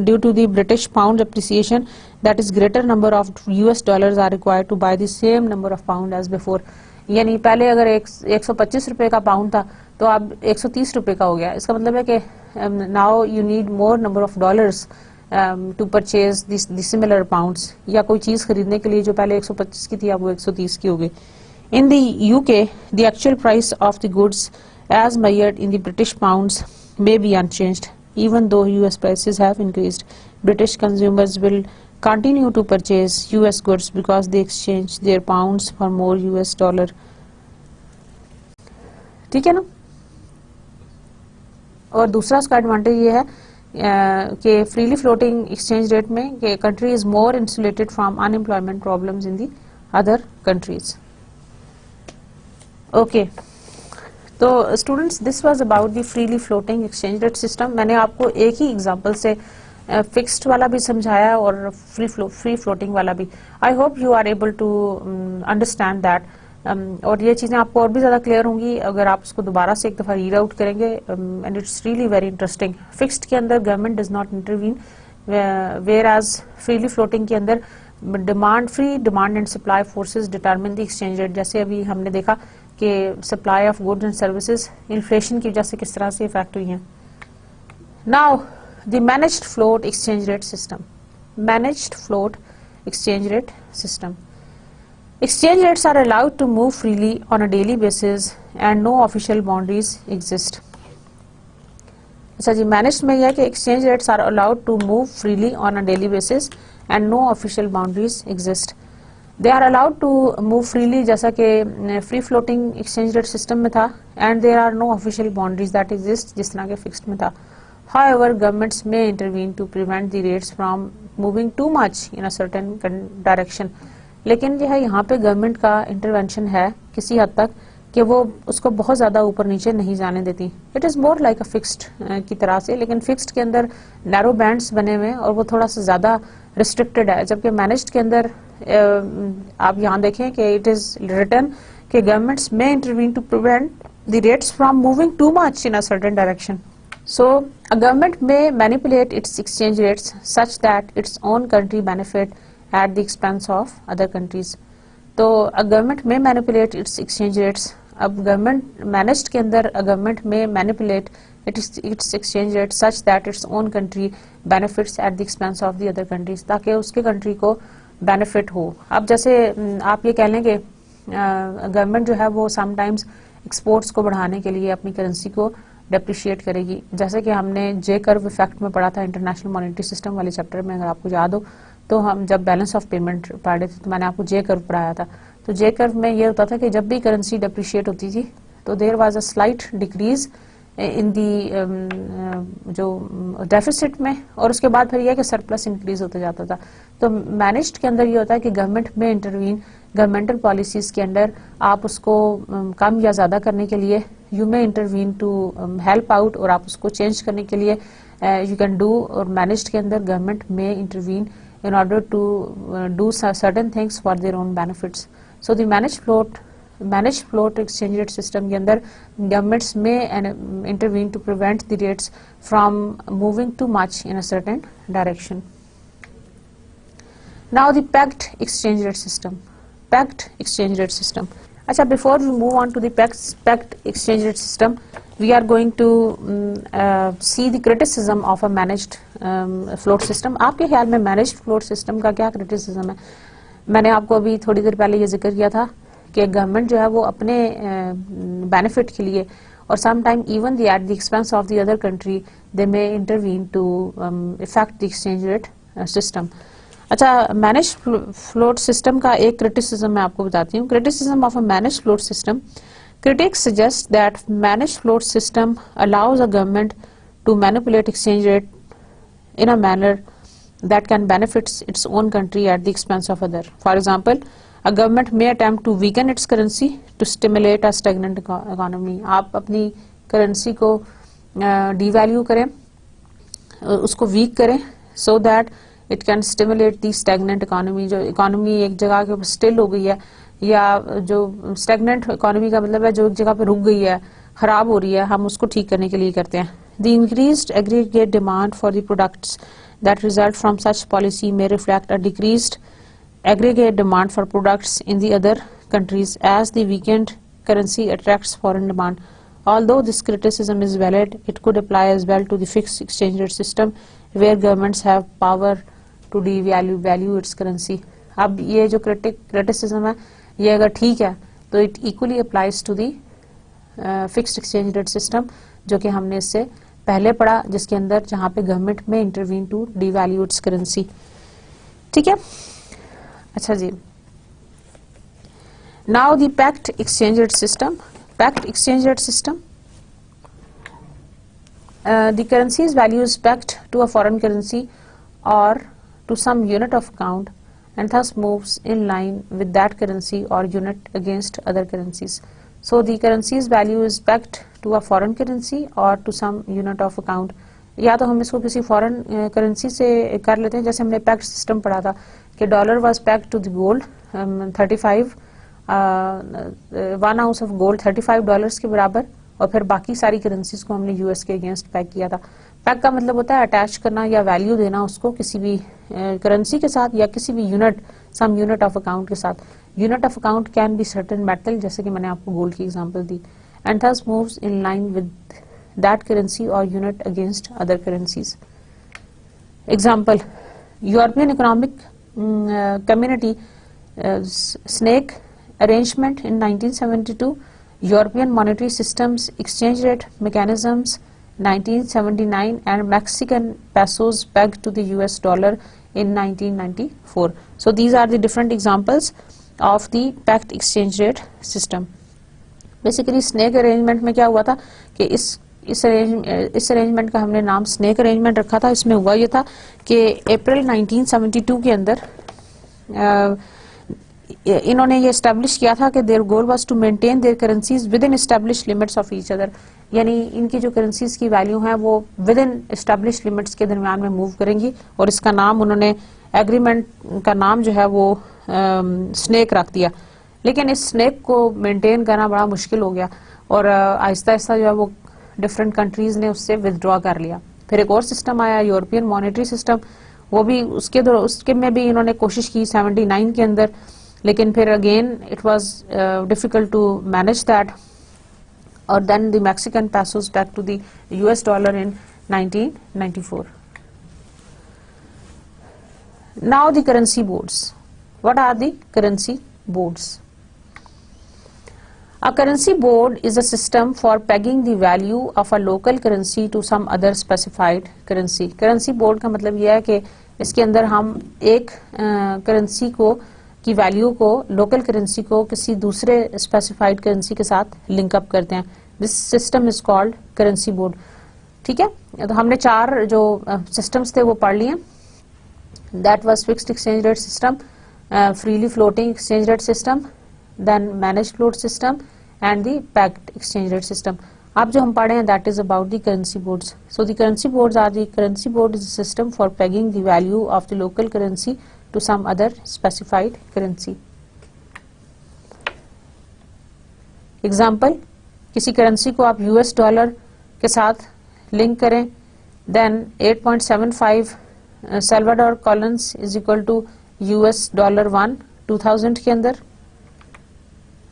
due to the British pound appreciation, that is greater number of US dollars are required to buy the same number of pound as before. यानी पहले अगर 125 रुपए का pound था तो अब 130 रुपए का हो गया। इसका मतलब है कि now you need more number of dollars to purchase the similar pounds, या कोई चीज खरीदने के लिए जो पहले 125 की थी अब वो 130 की हो गई। In the UK, the actual price of the goods as measured in the British pounds may be unchanged, even though US prices have increased. British consumers will continue to purchase US goods because they exchange their pounds for more US dollar. ठीक है ना? और दूसरा उसका advantage ये है कि freely floating exchange rate में कि country is more insulated from unemployment problems in the other countries. Okay, तो students this was about the freely floating exchange rate system. मैंने आपको एक ही एग्जांपल से फिक्स्ड वाला भी समझाया और फ्री फ्लोटिंग वाला भी। I hope you are able to understand that और ये चीज़ें आपको और भी ज़्यादा क्लियर होंगी अगर आप उसको दोबारा से एक दफ़ा रीड आउट करेंगे, and it's really very interesting. Fixed के अंदर government does not intervene, whereas freely floating के अंदर free demand and supply forces determine the exchange rate. जैसे अभी हमने देखा कि supply of goods and services inflation की वजह से किस तरह से इफेक्ट हुई हैं। Now the managed float exchange rate system, managed float exchange rate system. Exchange rates are allowed to move freely on a daily basis and no official boundaries exist. अच्छा जी, managed में यह है कि exchange rates are allowed to move freely on a daily basis and no official boundaries exist. They are allowed to move freely, जैसा कि free floating exchange rate system में था, and there are no official boundaries that exist, जिस तरह के fixed में था। However, governments may intervene to prevent the rates from moving too much in a certain direction. लेकिन जो है यहाँ पे गवर्नमेंट का इंटरवेंशन है किसी हद तक कि वो उसको बहुत ज़्यादा ऊपर नीचे नहीं जाने देती। It is more like a fixed की तरह से, लेकिन फिक्स्ड के अंदर नैरो बैंड्स बने हुए हैं और वो थोड़ा सा ज़्यादा रिस्ट्रिक्टेड है, जबकि मैनेज्ड के अंदर आप यहाँ देखें कि इट इज़ रिटन कि governments may intervene to prevent the rates from moving too much in a certain direction. So, a government may manipulate its exchange rates such that its own country benefit at the expense of other countries. तो a government may manipulate its exchange rates. अब government managed के अंदर a government may manipulate its exchange rates such that its own country benefits at the expense of the other countries, ताकि उसके country को benefit हो। अब जैसे आप ये कह लें कि government जो है वो sometimes exports को बढ़ाने के लिए अपनी currency को डेप्रिशिएट करेगी, जैसे कि हमने जे कर्व इफेक्ट में पढ़ा था इंटरनेशनल मॉनेटरी सिस्टम वाले चैप्टर में, अगर आपको याद हो तो हम जब बैलेंस ऑफ पेमेंट पढ़ रहे थे तो मैंने आपको जे कर्व पढ़ाया था। तो जे कर्व में ये होता था कि जब भी करेंसी डेप्रिशिएट होती थी तो there was a slight decrease in the जो डेफिसिट में, और उसके बाद फिर यह कि सरप्लस इंक्रीज होता जाता था। तो मैनेज्ड के अंदर ये होता है कि government may intervene, governmental policies के अंडर आप उसको कम या ज़्यादा करने के लिए you may intervene to help out, और आप उसको चेंज करने के लिए यू कैन डू, और मैनेज्ड के अंदर government may intervene in order to do certain things for their own benefits. So the managed float exchange rate system के अंदर governments may intervene to prevent the rates from moving too much in a certain direction. Now the pegged exchange rate system. Pegged exchange rate system. अच्छा, before we move on to the pegged exchange rate system, we are going to see the criticism of a managed float system. आपके ख्याल में managed float system का क्या criticism है? मैंने आपको अभी थोड़ी देर पहले ये जिक्र किया था कि गवर्नमेंट जो है वो अपने benefit के लिए और sometime even at the expense of the other country they may intervene to affect the exchange rate system. अच्छा, मैनेज फ्लोट सिस्टम का एक क्रिटिसिज्म मैं आपको बताती हूँ. Criticism of a manage float system. Critics suggest that managed float system allows a government to manipulate exchange rate in a manner that can benefit its own country at the expense of other. For example, a government may attempt to weaken its currency to stimulate a stagnant economy. आप अपनी currency को devalue करें, उसको weak करें, so that it can stimulate the stagnant economy. जो economy एक जगह के ऊपर still हो गई है, या जो stagnant economy का मतलब है जो एक जगह पे रुक गई है, खराब हो रही है, हम उसको ठीक करने के लिए करते हैं. The increased aggregate demand for the products that result from such policy may reflect a decreased aggregate demand for products in the other countries as the weakened currency attracts foreign demand. Although this criticism is valid, it could apply as well to the fixed exchange rate system where governments have power to devalue its currency. अब ये जो criticism है ये अगर ठीक है तो it equally applies to the fixed exchange rate system जो कि हमने इससे पहले पढ़ा, जिसके अंदर जहाँ पे government may intervene to devalue its currency. ठीक है. अच्छा जी, now the pegged exchange rate system. Pegged exchange rate system, the currency's value is pegged to a foreign currency और to some unit of account and thus moves in line with that currency or unit against other currencies. So the currency's value is pegged to a foreign currency or to some unit of account. या तो हम इसको किसी foreign currency से कर लेते हैं, जैसे हमने पैक्ट सिस्टम पढ़ा था कि dollar was pegged to the gold 35 1 ounce of gold $35 के बराबर, और फिर बाकी सारी करेंसीज को हमने यूएस के अगेंस्ट पैक किया था। पैक का मतलब होता है अटैच करना या वैल्यू देना उसको किसी भी करेंसी के साथ या किसी भी unit, some unit of account के साथ। Unit of account can be certain metal, जैसे कि मैंने आपको गोल्ड की एग्जांपल दी, and thus moves in line with that currency और unit against other currencies. Example, European Economic Community snake arrangement in 1972, European monetary systems exchange rate mechanisms 1979, and Mexican pesos pegged to the US dollar in 1994. So these are the different examples of the pegged exchange rate system. Basically snake arrangement में क्या हुआ था कि इस arrangement का हमने नाम snake arrangement रखा था। इसमें हुआ ये था कि अप्रैल 1972 के अंदर इन्होंने ये एस्टेब्लिश किया था कि their goal was to maintain their currencies within establish limits of each other, यानी इनकी जो करेंसीज की वैल्यू है वो विद इन एस्टेब्लिश लिमिट्स के दरमियान में मूव करेंगी, और इसका नाम उन्होंने एग्रीमेंट का नाम जो है वो स्नेक रख दिया। लेकिन इस स्नेक को मेंटेन करना बड़ा मुश्किल हो गया, और आहिस्ता आहिस्ता जो है वो डिफरेंट कंट्रीज ने उससे विदड्रॉ कर लिया। फिर एक और सिस्टम आया, यूरोपियन मॉनेटरी सिस्टम, वो भी उसके में भी इन्होंने कोशिश की 79 के अंदर, लेकिन फिर again it was difficult to manage that, और then the Mexican pesos back to the US dollar in 1994. Now the currency boards. What are the currency boards? A currency board is a system for pegging the value of a local currency to some other specified currency. Currency board का मतलब यह है कि इसके अंदर हम एक currency को की वैल्यू को, लोकल करेंसी को किसी दूसरे स्पेसिफाइड करेंसी के साथ लिंक अप करते हैं। This system is called currency board. ठीक है, तो हमने 4 जो सिस्टम्स थे वो पढ़ लिए। That was fixed exchange rate system, freely floating exchange rate system, then managed float system and the pegged exchange rate system. अब जो हम पढ़े हैं that is about the currency boards. So the currency boards are, the currency board is a system for pegging the value of the local currency to some other specified currency. Example, किसी currency को आप US dollar के साथ link करें, then 8.75 Salvador Collins is equal to US dollar 1 2000 के अंदर।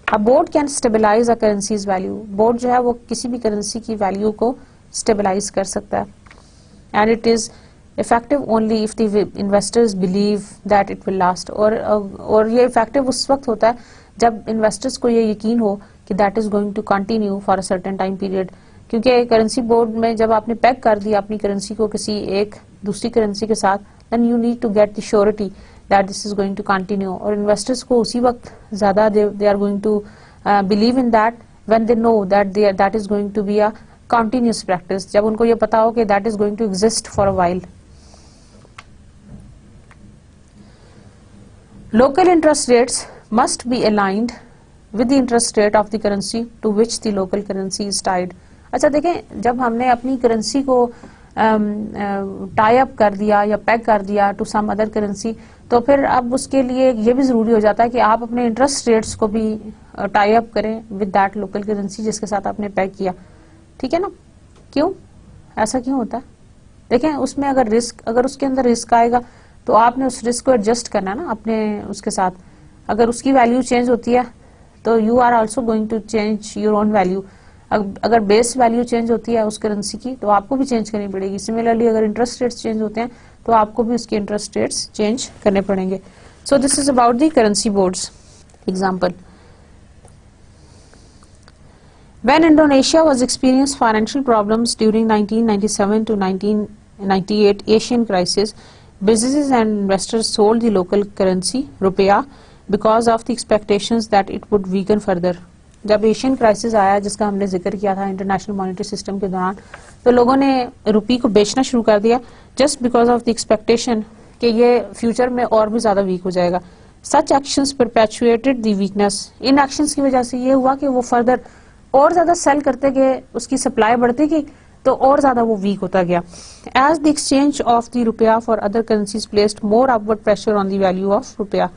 A board can stabilize a currency's value. Board जो है वो किसी भी करेंसी की वैल्यू को स्टेबलाइज कर सकता है, and it is effective only if the investors believe that it will last. और ये इफेक्टिव उस वक्त होता है जब इन्वेस्टर्स को ये यकीन हो कि that is going to continue for a certain time period. क्योंकि करेंसी बोर्ड में जब आपने पैक कर दिया अपनी करेंसी को किसी एक दूसरी करेंसी के साथ, then you need to get the surety that this is going to continue. और इन्वेस्टर्स को उसी वक्त ज्यादा they are going to believe in that when they know that that is going to be a continuous practice, जब उनको ये पता हो कि that is going to exist for a while. Local interest rates must be aligned with the interest rate of the currency to which the local currency is tied. अच्छा देखें, जब हमने अपनी करेंसी को टाई अप कर दिया या pack कर दिया टू सम अदर करेंसी, तो फिर अब उसके लिए ये भी जरूरी हो जाता है कि आप अपने इंटरेस्ट रेट्स को भी टाई अप करें विद दैट लोकल करेंसी जिसके साथ आपने पैक किया। ठीक है ना? क्यों ऐसा क्यों होता है? देखें, उसमें अगर उसके अंदर रिस्क आएगा तो आपने उस रिस्क को एडजस्ट करना है ना अपने उसके साथ। अगर उसकी वैल्यू चेंज होती है तो you are also going to change your own value. अगर बेस वैल्यू चेंज होती है उस करेंसी की तो आपको भी चेंज करनी पड़ेगी। सिमिलरली अगर इंटरेस्ट रेट्स चेंज होते हैं तो आपको भी उसके इंटरेस्ट रेट्स चेंज करने पड़ेंगे। So this is about the currency boards. Example, when Indonesia was experiencing financial problems during 1997 to 1998 Asian crisis, businesses and investors sold the local currency rupiah because of the expectations that it would weaken further. जब Asian crisis आया जिसका हमने जिक्र किया था international monetary system के दौरान, तो लोगों ने रुपी को बेचना शुरू कर दिया just because of the expectation कि ये फ्यूचर में और भी ज्यादा वीक हो जाएगा। सच actions परपेचुएटेड the weakness. In actions की वजह से ये हुआ कि वो फर्दर और ज्यादा सेल करते गए, उसकी सप्लाई बढ़ती गई तो और ज्यादा वो वीक होता गया। As the exchange of the rupiah for other currencies placed more upward pressure on the value of rupiah,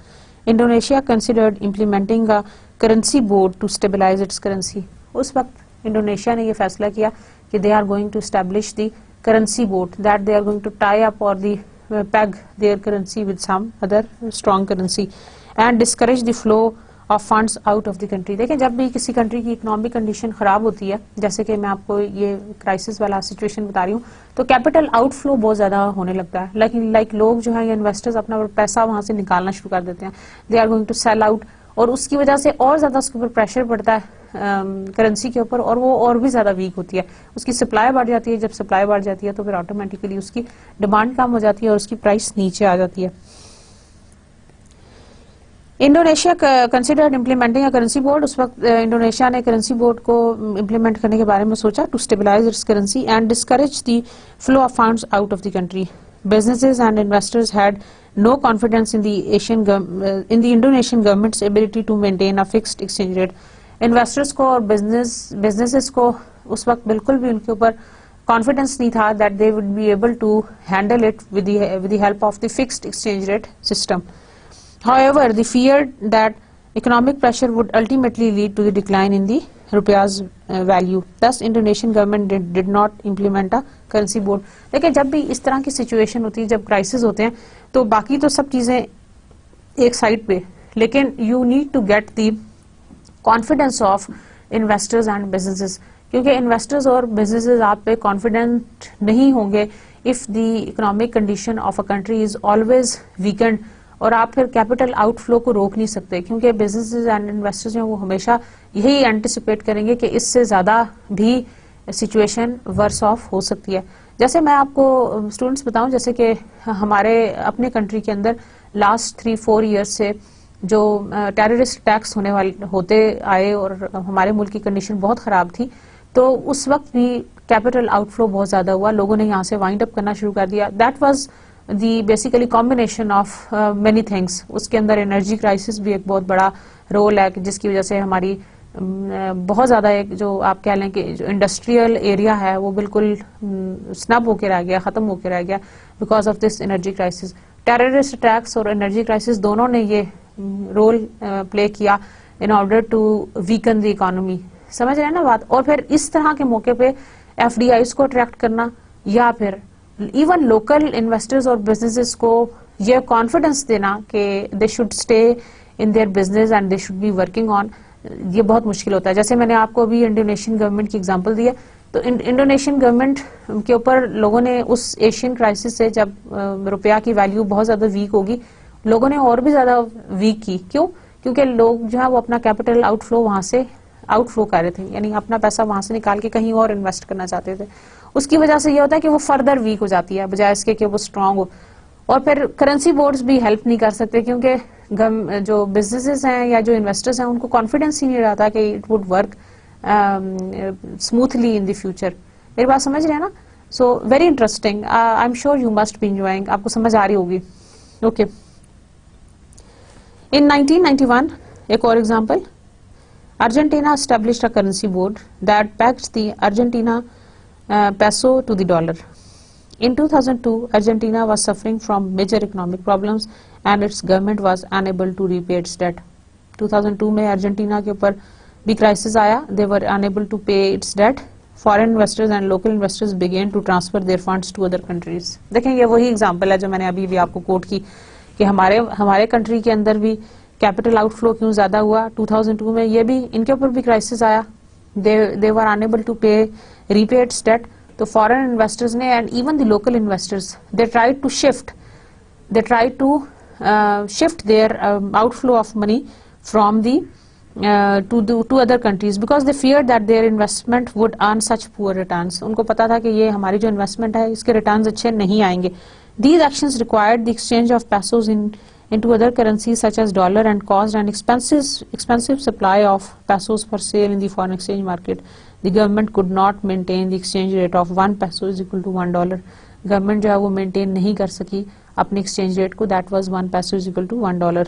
Indonesia considered implementing a currency board to stabilise its currency. उस वक्त इंडोनेशिया ने ये फैसला किया कि they are going to establish the currency board, that they are going to tie up और the peg their currency with some other strong currency and discourage the flow of funds out of the country। देखें, जब भी किसी country की economic condition खराब होती है, जैसे कि मैं आपको ये क्राइसिस वाला सिचुएशन बता रही हूँ, तो कैपिटल आउटफ्लो बहुत ज्यादा होने लगता है। लाइक लोग जो है या इन्वेस्टर्स अपना पैसा वहां से निकालना शुरू कर देते हैं, they are going to sell out, और उसकी वजह से और ज्यादा उसके ऊपर प्रेशर पड़ता है करेंसी के ऊपर, और वो और भी ज्यादा वीक होती है। उसकी सप्लाई बढ़ जाती है, जब सप्लाई बढ़ जाती है तो फिर ऑटोमेटिकली उसकी डिमांड कम हो जाती है और उसकी प्राइस नीचे आ जाती है। इंडोनेशिया कंसिडर्ड इम्प्लीमेंटिंग अ करेंसी बोर्ड। उस वक्त इंडोनेशिया ने करेंसी बोर्ड को इम्प्लीमेंट करने के बारे में सोचा, to stabilise its currency and discourage the flow of funds out of the country. Businesses and investors had no confidence in the Indonesian government's ability to maintain a fixed exchange rate। Investors को और businesses को उस वक्त बिल्कुल भी उनके ऊपर confidence नहीं था that they would be able to handle it with the help of the fixed exchange rate system। However, they feared that economic pressure would ultimately lead to the decline in the rupiah's value। Thus, Indonesian government did not implement a currency board। देखिए, जब भी इस तरह की situation होती है, जब crisis होते हैं, तो बाकी तो सब चीजें एक साइड पे, लेकिन you need to get the confidence of investors and businesses, क्योंकि इन्वेस्टर्स और बिजनेसेस आप पे कॉन्फिडेंट नहीं होंगे if the economic condition of a country is always weakened, और आप फिर कैपिटल आउटफ्लो को रोक नहीं सकते, क्योंकि बिजनेसेस एंड इन्वेस्टर्स जो वो हमेशा यही एंटिसिपेट करेंगे कि इससे ज्यादा भी सिचुएशन वर्स ऑफ हो सकती है। जैसे मैं आपको स्टूडेंट्स बताऊं, जैसे कि हमारे अपने कंट्री के अंदर लास्ट 3-4 ईयर्स से जो टेररिस्ट अटैक्स होते आए और हमारे मुल्क की कंडीशन बहुत खराब थी, तो उस वक्त भी कैपिटल आउटफ्लो बहुत ज्यादा हुआ, लोगों ने यहाँ से वाइंड अप करना शुरू कर दिया। That was the basically combination of many things. उसके अंदर एनर्जी क्राइसिस भी एक बहुत बड़ा रोल है, जिसकी वजह से हमारी बहुत ज्यादा एक जो आप कह लें कि जो इंडस्ट्रियल एरिया है वो बिल्कुल स्नब होकर रह गया, खत्म होकर रह गया because of this energy crisis. Terrorist attacks और एनर्जी क्राइसिस दोनों ने ये रोल प्ले किया in order to weaken the economy. समझ रहे हैं ना बात? और फिर इस तरह के मौके पे एफडीआईज को अट्रैक्ट करना या फिर इवन लोकल इन्वेस्टर्स और बिजनेसेस को ये कॉन्फिडेंस देना कि they should stay in their business and they should be working on, ये बहुत मुश्किल होता है। जैसे मैंने आपको अभी इंडोनेशियन गवर्नमेंट की एग्जांपल दी है, तो इंडोनेशियन गवर्नमेंट के ऊपर लोगों ने उस एशियन क्राइसिस से जब रुपया की वैल्यू बहुत ज्यादा वीक होगी, लोगों ने और भी ज्यादा वीक की। क्यों? क्योंकि लोग जो है वो अपना कैपिटल आउटफ्लो वहां से आउटफ्लो कर रहे थे, यानी अपना पैसा वहां से निकाल के कहीं और इन्वेस्ट करना चाहते थे। उसकी वजह से ये होता है कि वो फर्दर वीक हो जाती है बजाय इसके कि वो स्ट्रांग हो। और फिर करेंसी बोर्ड्स भी हेल्प नहीं कर सकते, क्योंकि जो बिजनेसेस हैं या जो इन्वेस्टर्स हैं उनको कॉन्फिडेंस ही नहीं रहता कि it would work smoothly in the future. मेरी बात समझ रहे हैं ना? So very interesting, I am sure you must be enjoying, आपको समझ आ रही होगी। ओके, इन 1991 एक और example, Argentina established a currency board that pegged the Argentina peso to the dollar। In 2002, Argentina was suffering from major economic problems and its government was unable to repay its debt। 2002 में Argentina के ऊपर भी crisis आया, they were unable to pay its debt। Foreign investors and local investors began to transfer their funds to other countries। देखें, ये वही example है जो मैंने अभी भी आपको कोट की कि हमारे कंट्री के अंदर भी कैपिटल आउटफ्लो क्यों ज्यादा हुआ। 2002 में ये भी इनके ऊपर भी क्राइसिस आया, they were unable to repay its debt. तो फॉरेन इन्वेस्टर्स ने and even the local investors they try to shift their outflow of money from the to other countries because they fear that their investment would earn such poor returns. उनको पता था कि ये हमारी जो investment है इसके रिटर्न्स अच्छे नहीं आएंगे। These actions required the exchange of pesos into other currencies such as dollar and caused an expensive supply of pesos for sale in the foreign exchange market। The government could not maintain the exchange rate of 1 peso is equal to $1। Government जो है वो maintain नहीं कर सकी अपने exchange rate को, that was 1 peso is equal to $1।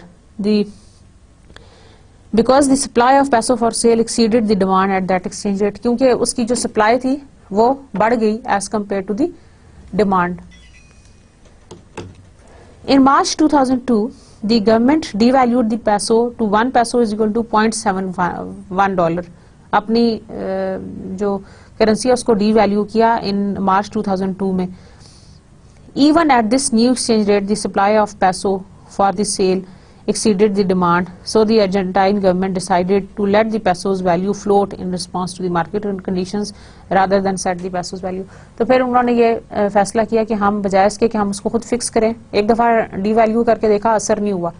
Because the supply of peso for sale exceeded the demand at that exchange rate, क्योंकि उसकी जो supply थी वो बढ़ गई as compared to the demand। In March 2002, the government devalued the peso to 1 peso is equal to $0.71 अपनी जो currency है उसको devalue किया in March 2002 में. Even at this new exchange rate, the supply of peso for the sale exceeded the demand, so the Argentine government decided to let the peso's value float in response to the market conditions rather than set the peso's value. तो फिर उन्होंने ये फैसला किया कि हम बजाय इसके कि हम उसको खुद फिक्स करें. एक दफ़ा डीवैल्यू करके देखा, असर नहीं हुआ.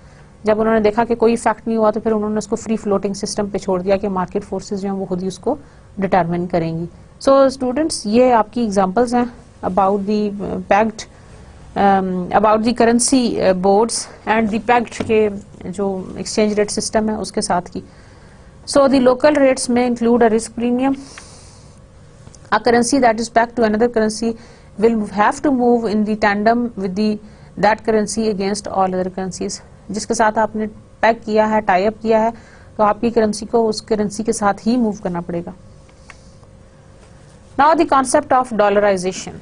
जब उन्होंने देखा कि कोई इफेक्ट नहीं हुआ तो फिर उन्होंने उसको फ्री फ्लोटिंग सिस्टम पे छोड़ दिया कि मार्केट फोर्सेस जो हैं वो खुद ही उसको डिटरमिन करेंगी. सो स्टूडेंट्स, ये आपकी एग्जांपल्स हैं about the pact about the currency boards and the pegged के जो exchange rate system है उसके साथ की. So the local rates may include a risk premium. A currency that is pegged to another currency will have to move in the tandem with that currency against all other currencies. जिसके साथ आपने pack किया है, tie up किया है, तो आपकी currency को उस करेंसी के साथ ही मूव करना पड़ेगा. Now the concept of dollarization.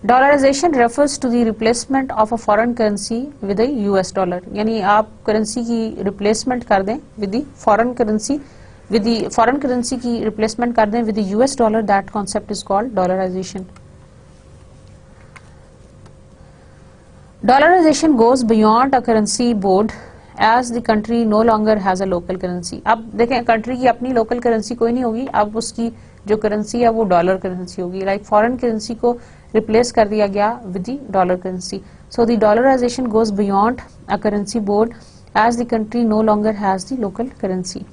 Dollarization refers to the replacement of a foreign currency with a US dollar. यानी आप करेंसी की रिप्लेसमेंट कर दें with the foreign currency की रिप्लेसमेंट कर दें with the US dollar. That concept is called dollarization. Dollarization goes beyond a currency board as the country no longer has a local currency. अब देखें, country की अपनी local currency कोई नहीं होगी, अब उसकी जो करेंसी है वो डॉलर करेंसी होगी. लाइक फॉरेन करेंसी को रिप्लेस कर दिया गया with the dollar currency. So the dollarization goes beyond a currency board as the country no longer has the local currency.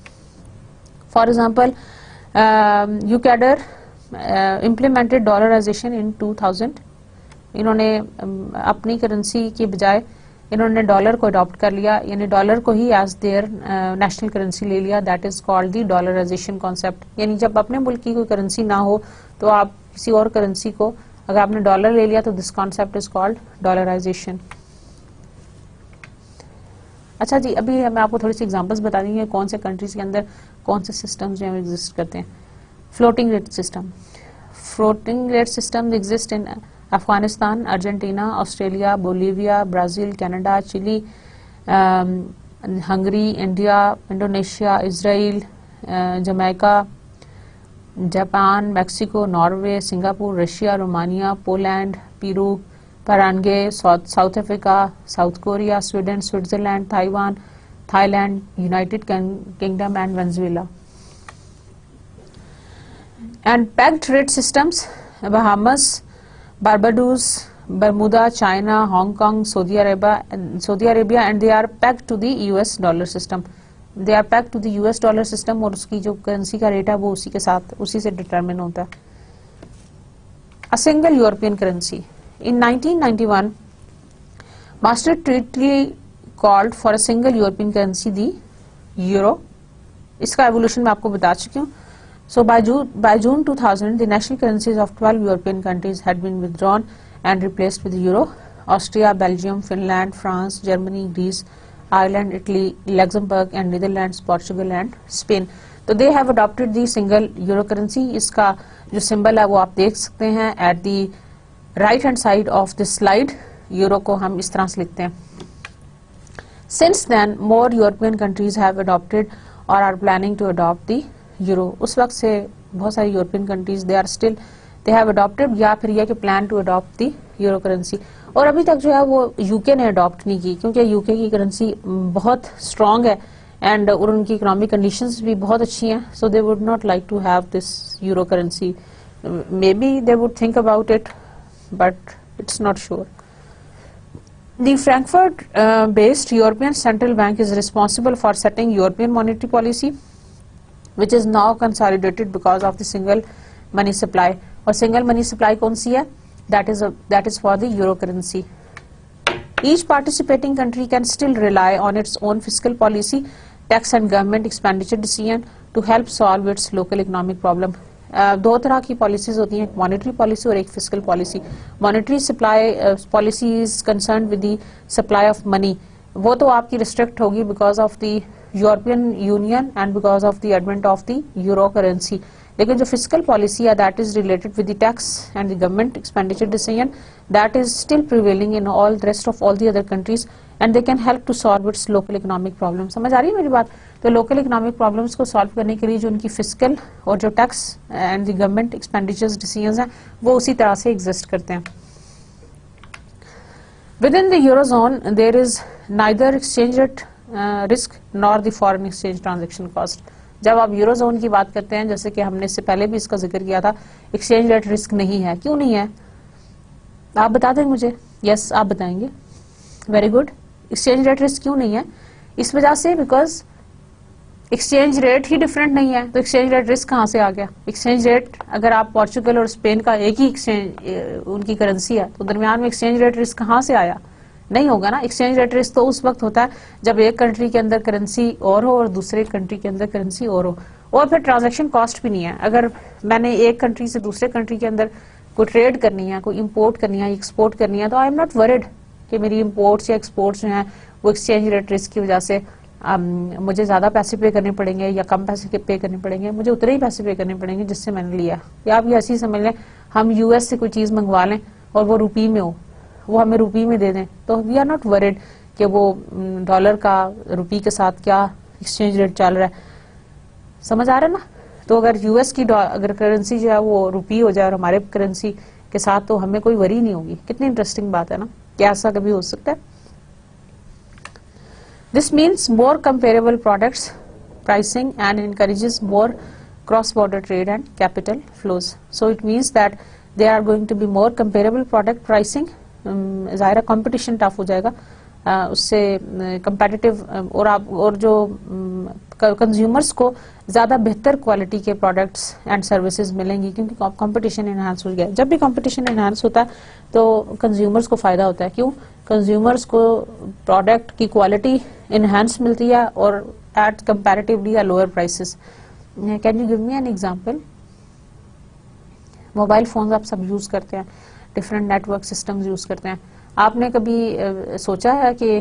For example, Ecuador implemented dollarization in 2000. इन्होंने अपनी currency के बजाय इन्होंने dollar को अडॉप्ट कर लिया, यानी डॉलर को ही एज देयर नेशनल करेंसी ले लिया. That is called the dollarization concept. यानी जब अपने मुल्क की कोई करेंसी ना हो तो आप किसी और करेंसी को, अगर आपने डॉलर ले लिया तो this concept is called dollarization. अच्छा जी, अभी मैं आपको थोड़ी सी एग्जांपल्स बता देंगे कौन से कंट्रीज के अंदर कौन से सिस्टम्स जो एग्जिस्ट करते हैं. Floating rate system exist in Afghanistan, Argentina, Australia, Bolivia, Brazil, Canada, Chile, Hungary, India, Indonesia, Israel, Jamaica, Japan, Mexico, Norway, Singapore, Russia, Romania, Poland, Peru, Paraguay, South Africa, South Korea, Sweden, Switzerland, Taiwan, Thailand, United Kingdom and Venezuela. And pegged rate systems, Bahamas, Barbados, Bermuda, China, Hong Kong, Saudi Arabia, and they are pegged to the US dollar system. They are pegged to the US dollar system और उसकी जो currency का rate है वो उसी के साथ, उसी से डिटरमिन होता है. A single European currency. In 1991, Maastricht Treaty called for a single European currency, the euro. इसका एवोल्यूशन मैं आपको बता चुकी हूँ. So by June 2000, the national currencies of 12 European countries had been withdrawn and replaced with the euro. Austria, Belgium, Finland, France, Germany, Greece, Ireland, Italy, Luxembourg, and Netherlands, Portugal, and Spain. So they have adopted the single euro currency. इसका जो symbol है वो आप देख सकते हैं at the right hand side of this slide. Euro को हम इस तरह से लिखते हैं. Since then, more European countries have adopted or are planning to adopt the euro. उस वक्त से बहुत सारी European countries they have adopted या फिर यह कि plan to adopt the euro currency. और अभी तक जो है वो यूके ने अडॉप्ट नहीं की क्योंकि यूके की करेंसी बहुत स्ट्रांग है एंड और उनकी इकोनॉमिक कंडीशंस भी बहुत अच्छी हैं. So they would not like to have this euro currency. Maybe they would think about it but it's not sure. The Frankfurt based European Central Bank is responsible for setting European monetary policy, which is now consolidated because of the single money supply. और single money supply कौन सी है? That is for the euro currency. Each participating country can still rely on its own fiscal policy, tax and government expenditure decision to help solve its local economic problem. दो तरह की policies होती हैं, एक monetary policy और एक fiscal policy. Monetary supply policy is concern with the supply of money. वो तो आपकी रिस्ट्रिक्ट होगी because of the European Union and because of the advent of the euro currency. लेकिन जो फिजिकल पॉलिसी है that is related with the tax and the government expenditure decision that is still prevailing in all the rest of all the other countries and they can help to solve it's local economic problem. समझ आ रही है मेरी बात? तो local economic problems को solve करने के लिए जो उनकी फिजिकल और जो tax and the government expenditures decisions हैं वो उसी तरह से एग्जिस्ट करते हैं। Within the Eurozone, there is neither exchange rate risk nor the foreign exchange transaction cost. जब आप यूरोजोन की बात करते हैं, जैसे कि हमने इससे पहले भी इसका जिक्र किया था, एक्सचेंज रेट रिस्क नहीं है। क्यों नहीं है? आप बता दें मुझे। यस, आप बताएंगे। Very good. Exchange rate risk क्यों नहीं है? इस वजह से because exchange rate he different नहीं है, तो एक्सचेंज रेट रिस्क कहाँ से आ गया? एक्सचेंज रेट अगर आप पोर्चुगल और स्पेन का एक ही एक्सचेंज उनकी करेंसी है, तो दरमियान में एक्सचेंज रेट रिस्क कहाँ से आया? नहीं होगा ना। एक्सचेंज रेट रिस्क तो उस वक्त होता है जब एक कंट्री के अंदर करेंसी और हो और दूसरे कंट्री के अंदर करेंसी और हो, और फिर ट्रांजैक्शन कॉस्ट भी नहीं है। अगर मैंने एक कंट्री से दूसरे कंट्री के अंदर कोई ट्रेड करनी है, कोई इंपोर्ट करनी है, एक्सपोर्ट करनी है, तो आई एम नॉट वरिड कि मेरी इंपोर्ट्स या एक्सपोर्ट्स जो हैं वो एक्सचेंज रेट रिस्क की वजह से मुझे ज्यादा पैसे पे करने पड़ेंगे या कम पैसे पे करने पड़ेंगे। मुझे उतने ही पैसे पे करने पड़ेंगे जिससे मैंने लिया। या आप ये ऐसी समझ लें, हम यूएस से कोई चीज मंगवा लें और वो रुपी में हो, वो हमें रुपी में दे दें, तो वी आर नॉट वरिड कि वो डॉलर का रुपी के साथ क्या एक्सचेंज रेट चल रहा है। समझ आ रहा है ना? तो अगर यूएस की अगर करेंसी जो है वो रुपी हो जाए और हमारे करेंसी के साथ, तो हमें कोई वरी नहीं होगी। कितनी इंटरेस्टिंग बात है ना, क्या ऐसा कभी हो सकता है? This means more comparable products pricing and encourages more cross-border trade and capital flows. So it means that there are going to be more comparable product pricing. ज़ाहिर है competition tough हो जाएगा, उससे competitive और जो consumers को ज़्यादा बेहतर क्वालिटी के products and services मिलेंगी, क्योंकि competition enhance हो गया। जब भी competition enhance होता है तो consumers को फायदा होता है। क्यों? कंज्यूमर्स को प्रोडक्ट की क्वालिटी इनहेंस मिलती है और एट कंपैरेटिवली या lower prices. Can you give me an example? Mobile phones आप सब यूज करते हैं, डिफरेंट नेटवर्क सिस्टम्स यूज करते हैं। आपने कभी सोचा है कि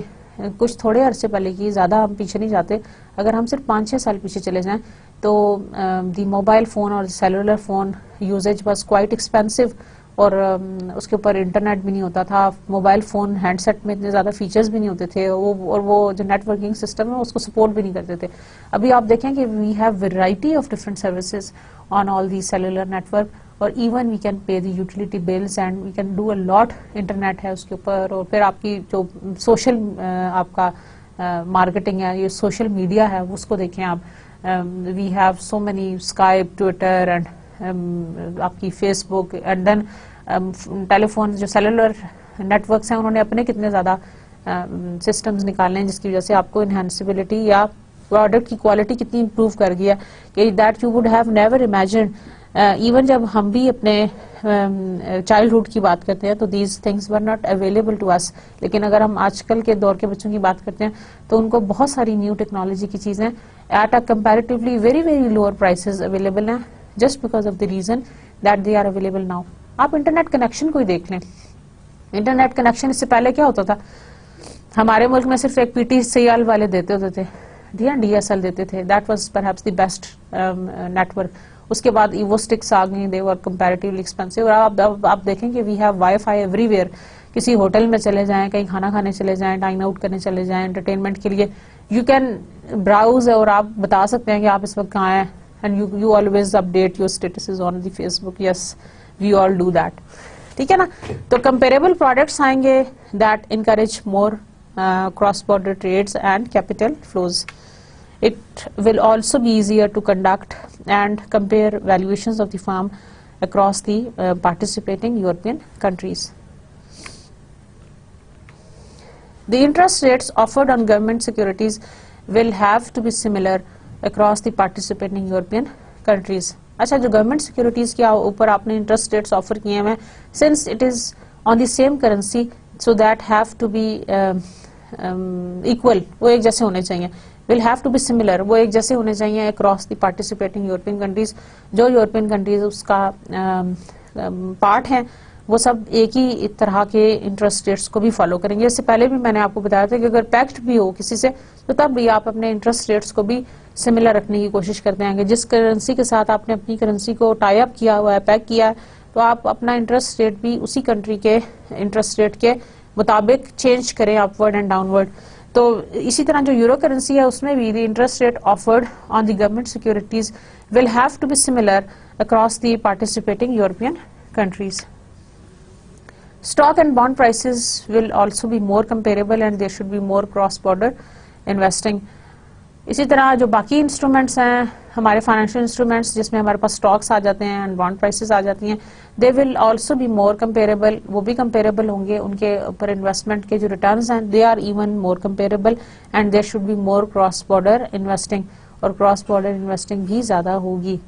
कुछ थोड़े अरसे पहले की, ज्यादा हम पीछे नहीं जाते, अगर हम सिर्फ 5-6 साल पीछे चले जाएं तो दी मोबाइल फोन और cellular phone usages was quite expensive और उसके ऊपर इंटरनेट भी नहीं होता था। मोबाइल फोन हैंडसेट में इतने ज़्यादा फीचर्स भी नहीं होते थे, वो जो नेटवर्किंग सिस्टम है उसको सपोर्ट भी नहीं करते थे। अभी आप देखें कि we have variety of different services on all the cellular network, और even we can pay the utility bills and we can do a lot. Internet है उसके ऊपर, और फिर आपकी जो सोशल आपका मार्केटिंग है, ये सोशल मीडिया है, उसको देखें आप। We have so many Skype, Twitter and आपकी फेसबुक, एंड देन टेलीफोन जो सेलुलर नेटवर्क्स हैं उन्होंने अपने कितने ज़्यादा सिस्टम्स निकाले हैं, जिसकी वजह से आपको इनहेंसिबिलिटी या प्रोडक्ट की क्वालिटी कितनी इंप्रूव कर गया कि that you would have never imagined. Even जब हम भी अपने चाइल्डहुड की बात करते हैं तो these things were not available to us, लेकिन अगर हम आजकल के दौर के बच्चों की बात करते हैं तो उनको बहुत सारी न्यू टेक्नोलॉजी की चीज़ें at a comparatively very very lower prices available हैं, just because of the reason that they are available now. आप इंटरनेट कनेक्शन को ही देख लें। इंटरनेट कनेक्शन इससे पहले क्या होता था? हमारे मुल्क में सिर्फ एक PTCL वाले देते होते थे, DSL देते थे, that was perhaps the best network. उसके बाद ईवो स्टिक्स आ गई, दे वर कंपैरेटिवली एक्सपेंसिव। और आप देखें कि वी हैव वाईफाई एवरीवेयर। किसी होटल में चले जाएं, कहीं खाना खाने चले जाएं, डाइन आउट करने चले जाएं, एंटरटेनमेंट के लिए यू कैन ब्राउज, और आप बता सकते हैं कि आप इस वक्त कहाँ हैं, and you always update your statuses on the Facebook. Yes, we all do that. ठीक है ना? तो कंपेरेबल प्रोडक्ट्स आएंगे that encourage more cross border trades and capital flows. It will also be easier to conduct and compare valuations of the firm across the participating European countries. The interest rates offered on government securities will have to be similar across the participating European countries. अच्छा, जो government securities के ऊपर आपने interest rates offer किए हैं, since it is on the same currency, so that have to be equal, वो एक जैसे होने चाहिए. Will have to be similar, वो एक जैसे होने चाहिए across the participating European countries. जो यूरोपियन कंट्रीज उसका पार्ट हैं वो सब एक ही तरह के इंटरेस्ट रेट्स को भी फॉलो करेंगे। इससे पहले भी मैंने आपको बताया था कि अगर पैक्ट भी हो किसी से तो तब भी आप अपने इंटरेस्ट रेट्स को भी सिमिलर रखने की कोशिश करते हैं कि जिस करेंसी के साथ आपने अपनी करेंसी को टाई अप किया हुआ है, पैक किया है, तो आप अपना इंटरेस्ट रेट भी उसी कंट्री के इंटरेस्ट रेट के मुताबिक चेंज करें अपवर्ड एंड डाउनवर्ड। तो इसी तरह जो यूरो करेंसी है उसमें भी the interest rate offered on the government securities will have to be similar across the participating European countries. Stock and bond prices will also be more comparable and there should be more cross-border investing. इसी तरह जो बाकी instruments हैं हमारे financial instruments जिसमें हमारे पास stocks आ जाते हैं एंड बॉन्ड प्राइसेस आ जाती हैं, they will also be more comparable, वो भी कंपेरेबल होंगे, उनके ऊपर इन्वेस्टमेंट के जो रिटर्न्स हैं they are even more comparable and there should be more cross border investing, और क्रॉस बॉर्डर इन्वेस्टिंग भी ज़्यादा होगी।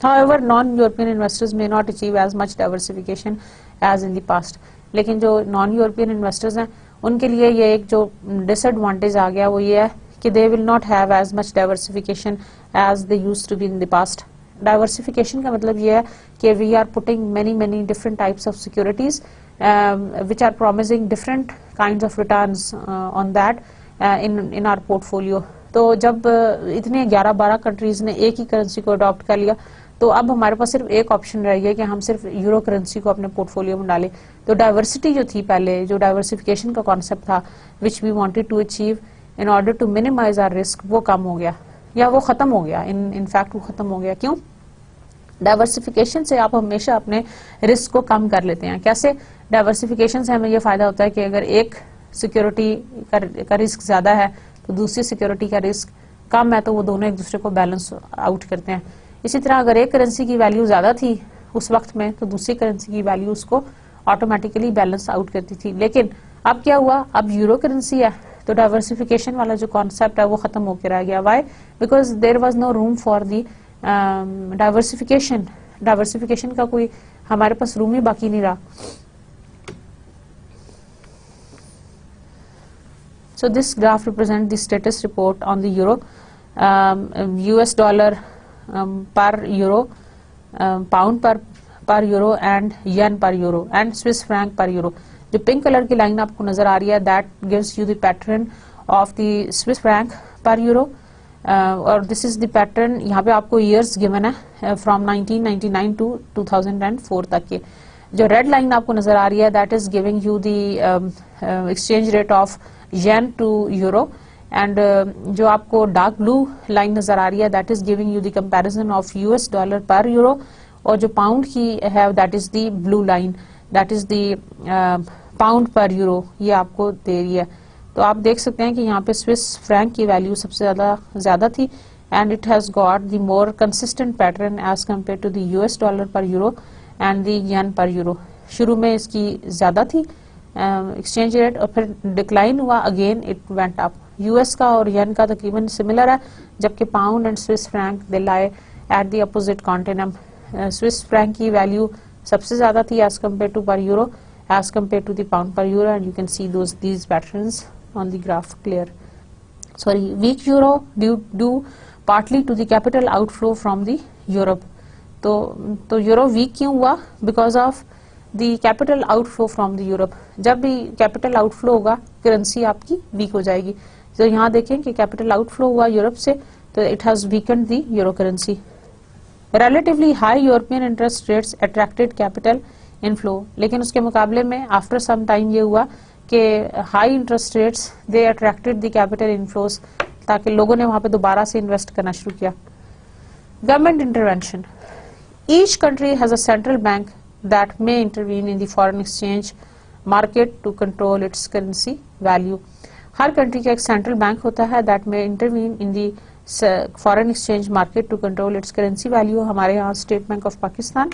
However, non-European investors may not achieve as much diversification as in the past. लेकिन जो non-European investors हैं उनके लिए ये एक जो disadvantage आ गया वो ये है कि they will not have as much diversification as they used to be in the past. Diversification का मतलब ये है कि we are putting many different types of securities which are promising different kinds of returns on that in our portfolio. तो जब इतने 11-12 countries ने एक ही करेंसी को अडॉप्ट कर लिया तो अब हमारे पास सिर्फ एक ऑप्शन रह गया कि हम सिर्फ यूरो करेंसी को अपने पोर्टफोलियो में डालें। तो डाइवर्सिटी जो थी पहले, जो डाइवर्सिफिकेशन का कॉन्सेप्ट था which we wanted to achieve in order to minimise our risk, वो कम हो गया या वो खत्म हो गया। इन फैक्ट वो खत्म हो गया। क्यों? डाइवर्सिफिकेशन से आप हमेशा अपने रिस्क को कम कर लेते हैं। कैसे? डाइवर्सिफिकेशन से हमें ये फायदा होता है कि अगर एक सिक्योरिटी का रिस्क ज्यादा है तो दूसरी सिक्योरिटी का रिस्क कम है, तो वो दोनों एक दूसरे को बैलेंस आउट करते हैं। इसी तरह अगर एक करेंसी की वैल्यू ज्यादा थी उस वक्त में तो दूसरी करेंसी की वैल्यू उसको ऑटोमेटिकली बैलेंस आउट करती थी। लेकिन अब क्या हुआ? अब यूरो करेंसी है तो डाइवर्सिफिकेशन वाला जो कॉन्सेप्ट है वो खत्म होकर रह गया। Why? Because there was no room for the diversification. Diversification का कोई हमारे पास रूम ही बाकी नहीं रहा। So this graph represents the status report on the euro, US dollar per euro, pound per euro and yen per euro and Swiss franc per euro. जो pink colour की line आपको नजर आ रही है that gives you the pattern of the Swiss franc per euro और this is the pattern। यहाँ पे आपको years given है from 1999 to 2004 तक के। जो रेड लाइन आपको नजर आ रही है that is giving you the exchange rate of yen to euro and जो आपको डार्क ब्लू लाइन नजर आ रही है that is giving you the comparison of US dollar per euro, और जो पाउंड की है that is the blue line that is the pound per euro, ये आपको दे रही है। तो आप देख सकते हैं कि यहाँ पे स्विस फ्रैंक की वैल्यू सबसे ज्यादा थी and it has got the more consistent pattern as compare to the US dollar per euro and the yen per euro. शुरू में इसकी ज्यादा थी एक्सचेंज रेट और फिर डिक्लाइन हुआ, again it went up. US का और येन का तकरीबन सिमिलर है, जबकि pound and Swiss franc they lie at the opposite continent. Swiss franc की वैल्यू सबसे ज्यादा थी as compare to per euro as compare to the pound per euro and you can see these patterns on the graph clear. Sorry, weak euro due partly to the capital outflow from the Europe. तो euro week क्यों हुआ? Because of the capital outflow from the Europe. जब भी capital outflow होगा currency आपकी week हो जाएगी। तो यहाँ देखें कि कैपिटल आउटफ्लो हुआ यूरोप से तो it has Weeknd the euro currency. Relatively high European interest rates attracted capital inflow, लेकिन उसके मुकाबले में आफ्टर सम टाइम ये हुआ कि high interest rates they attracted the capital inflows, ताकि लोगों ने वहां पे दोबारा से इन्वेस्ट करना शुरू किया। Government intervention. Each country has a central bank that may intervene in the foreign exchange market to control its currency value. Her country का एक सेंट्रल बैंक होता है that may intervene in the foreign exchange market to control its currency value. हमारे यहाँ state bank of Pakistan.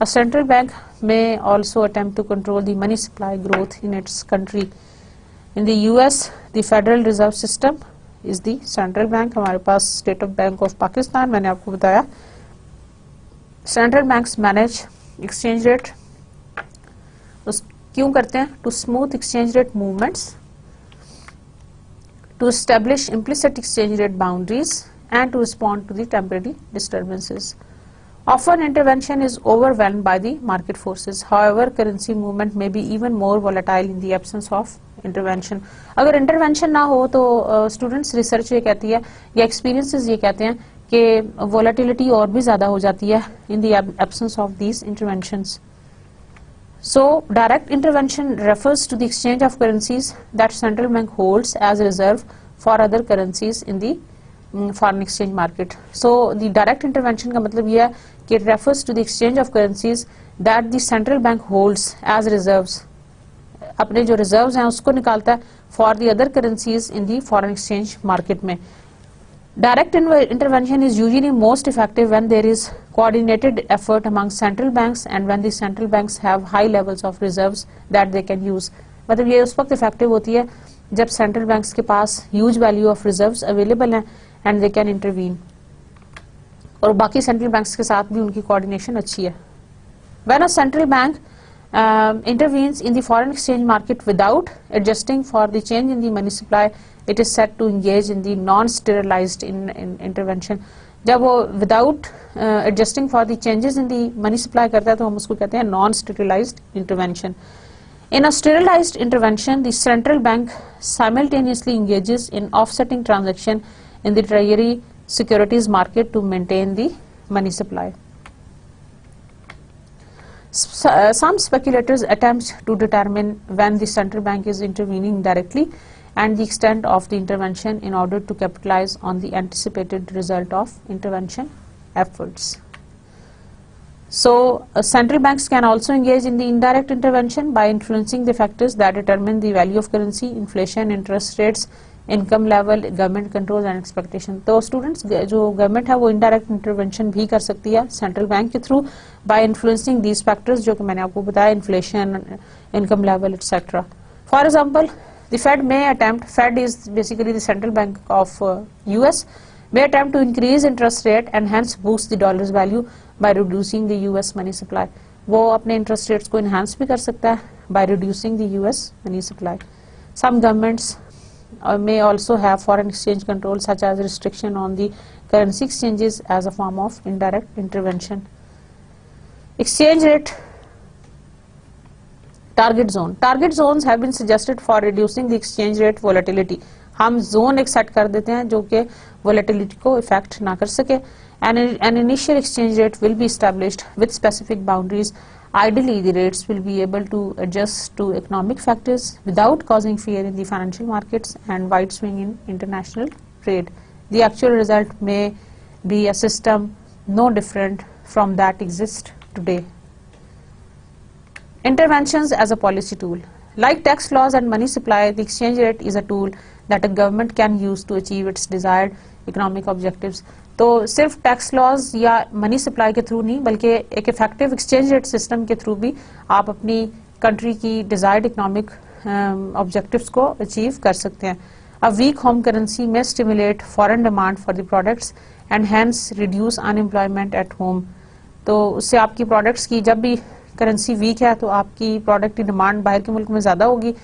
A central bank may also attempt to control the money supply growth in its country. In the US, the Federal Reserve System is the central bank. हमारे पास State of Bank of Pakistan, मैंने आपको बताया। Central banks manage exchange rate क्यों करते हैं? To smooth exchange rate movements, to establish implicit exchange rate boundaries and to respond to the temporary disturbances. Often intervention is overwhelmed by the market forces. However, currency movement may be even more volatile in the absence of intervention. अगर intervention ना हो तो students research ये कहती है या experiences ये कहते हैं कि volatility और भी ज़्यादा हो जाती है in the absence of these interventions. So, direct intervention refers to the exchange of currencies that central bank holds as reserve for other currencies in the foreign exchange market. So, the direct intervention का मतलब ये है कि it refers to the exchange of currencies that the central bank holds as reserves. अपने जो reserves हैं उसको निकालता है for the other currencies in the foreign exchange market में. Direct intervention is usually most effective when there is coordinated effort among central banks and when the central banks have high levels of reserves that they can use. मतलब ये उस वक्त effective होती है जब central banks के पास huge value of reserves available हैं and they can intervene. और बाकी central banks के साथ भी उनकी coordination अच्छी है. When a central bank intervenes in the foreign exchange market without adjusting for the change in the money supply, it is said to engage in the non-sterilized intervention. जब वो without adjusting for the changes in the money supply करता है तो हम उसको कहते हैं non-sterilized intervention. In a sterilized intervention, the central bank simultaneously engages in offsetting transaction in the treasury securities market to maintain the money supply. Some speculators attempt to determine when the central bank is intervening directly and the extent of the intervention in order to capitalize on the anticipated result of intervention efforts. So, central banks can also engage in the indirect intervention by influencing the factors that determine the value of currency, inflation, interest rates, income level, government controls and expectation. तो students जो government है वो indirect intervention भी कर सकती है central bank के through by influencing these factors जो कि मैंने आपको बताया, inflation, income level, etc. For example, the Fed may attempt, Fed is basically the central bank of US, may attempt to increase interest rate and hence boost the dollar's value by reducing the US money supply. वो अपने interest rates को enhance भी कर सकता है by reducing the US money supply. Some governments may also have foreign exchange control such as restriction on the currency exchanges as a form of indirect intervention. Exchange rate target zone. Target zones have been suggested for reducing the exchange rate volatility. हम zone एक set कर देते हैं जो कि volatility को affect ना कर सके. An initial exchange rate will be established with specific boundaries. Ideally, the rates will be able to adjust to economic factors without causing fear in the financial markets and wide swing in international trade. The actual result may be a system no different from that exists today. Interventions as a policy tool. Like tax laws and money supply, the exchange rate is a tool that a government can use to achieve its desired economic objectives. तो सिर्फ tax laws या money supply के through नहीं बल्कि एक effective exchange rate system के through भी आप अपनी कंट्री की डिजायर्ड इकोनॉमिक ऑब्जेक्टिव्स को अचीव कर सकते हैं. अ वीक होम करेंसी में stimulate foreign demand for the products and hence reduce unemployment at home. तो उससे आपकी प्रोडक्ट्स की जब भी करेंसी वीक है तो आपकी प्रोडक्ट की डिमांड बाहर के मुल्क में ज़्यादा होगी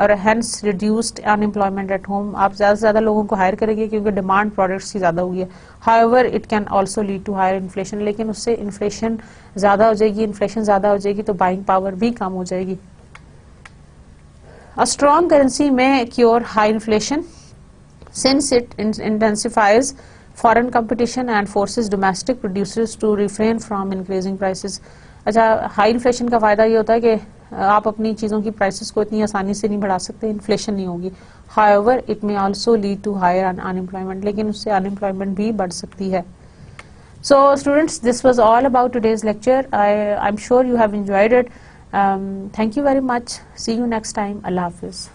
और hence reduced unemployment at home. आप ज़्यादा से ज़्यादा लोगों को हायर करेंगे क्योंकि डिमांड प्रोडक्ट्स की ज़्यादा हुई है. However it can also lead to higher inflation. लेकिन उससे इन्फ्लेशन ज़्यादा हो जाएगी, इन्फ्लेशन ज़्यादा हो जाएगी तो बाइंग पावर भी कम हो जाएगी. अ स्ट्रॉन्ग करेंसी में cure high inflation since it intensifies foreign competition and forces domestic producers to refrain from increasing prices. अच्छा, हाई इन्फ्लेशन का फ़ायदा ये होता है कि आप अपनी चीज़ों की प्राइसेस को इतनी आसानी से नहीं बढ़ा सकते, इन्फ्लेशन नहीं होगी. However it may also lead to higher unemployment. लेकिन उससे अनएम्प्लॉयमेंट भी बढ़ सकती है. So students, this was all about today's lecture. I'm sure you have enjoyed it. Thank you very much. See you next time. Allah Hafiz.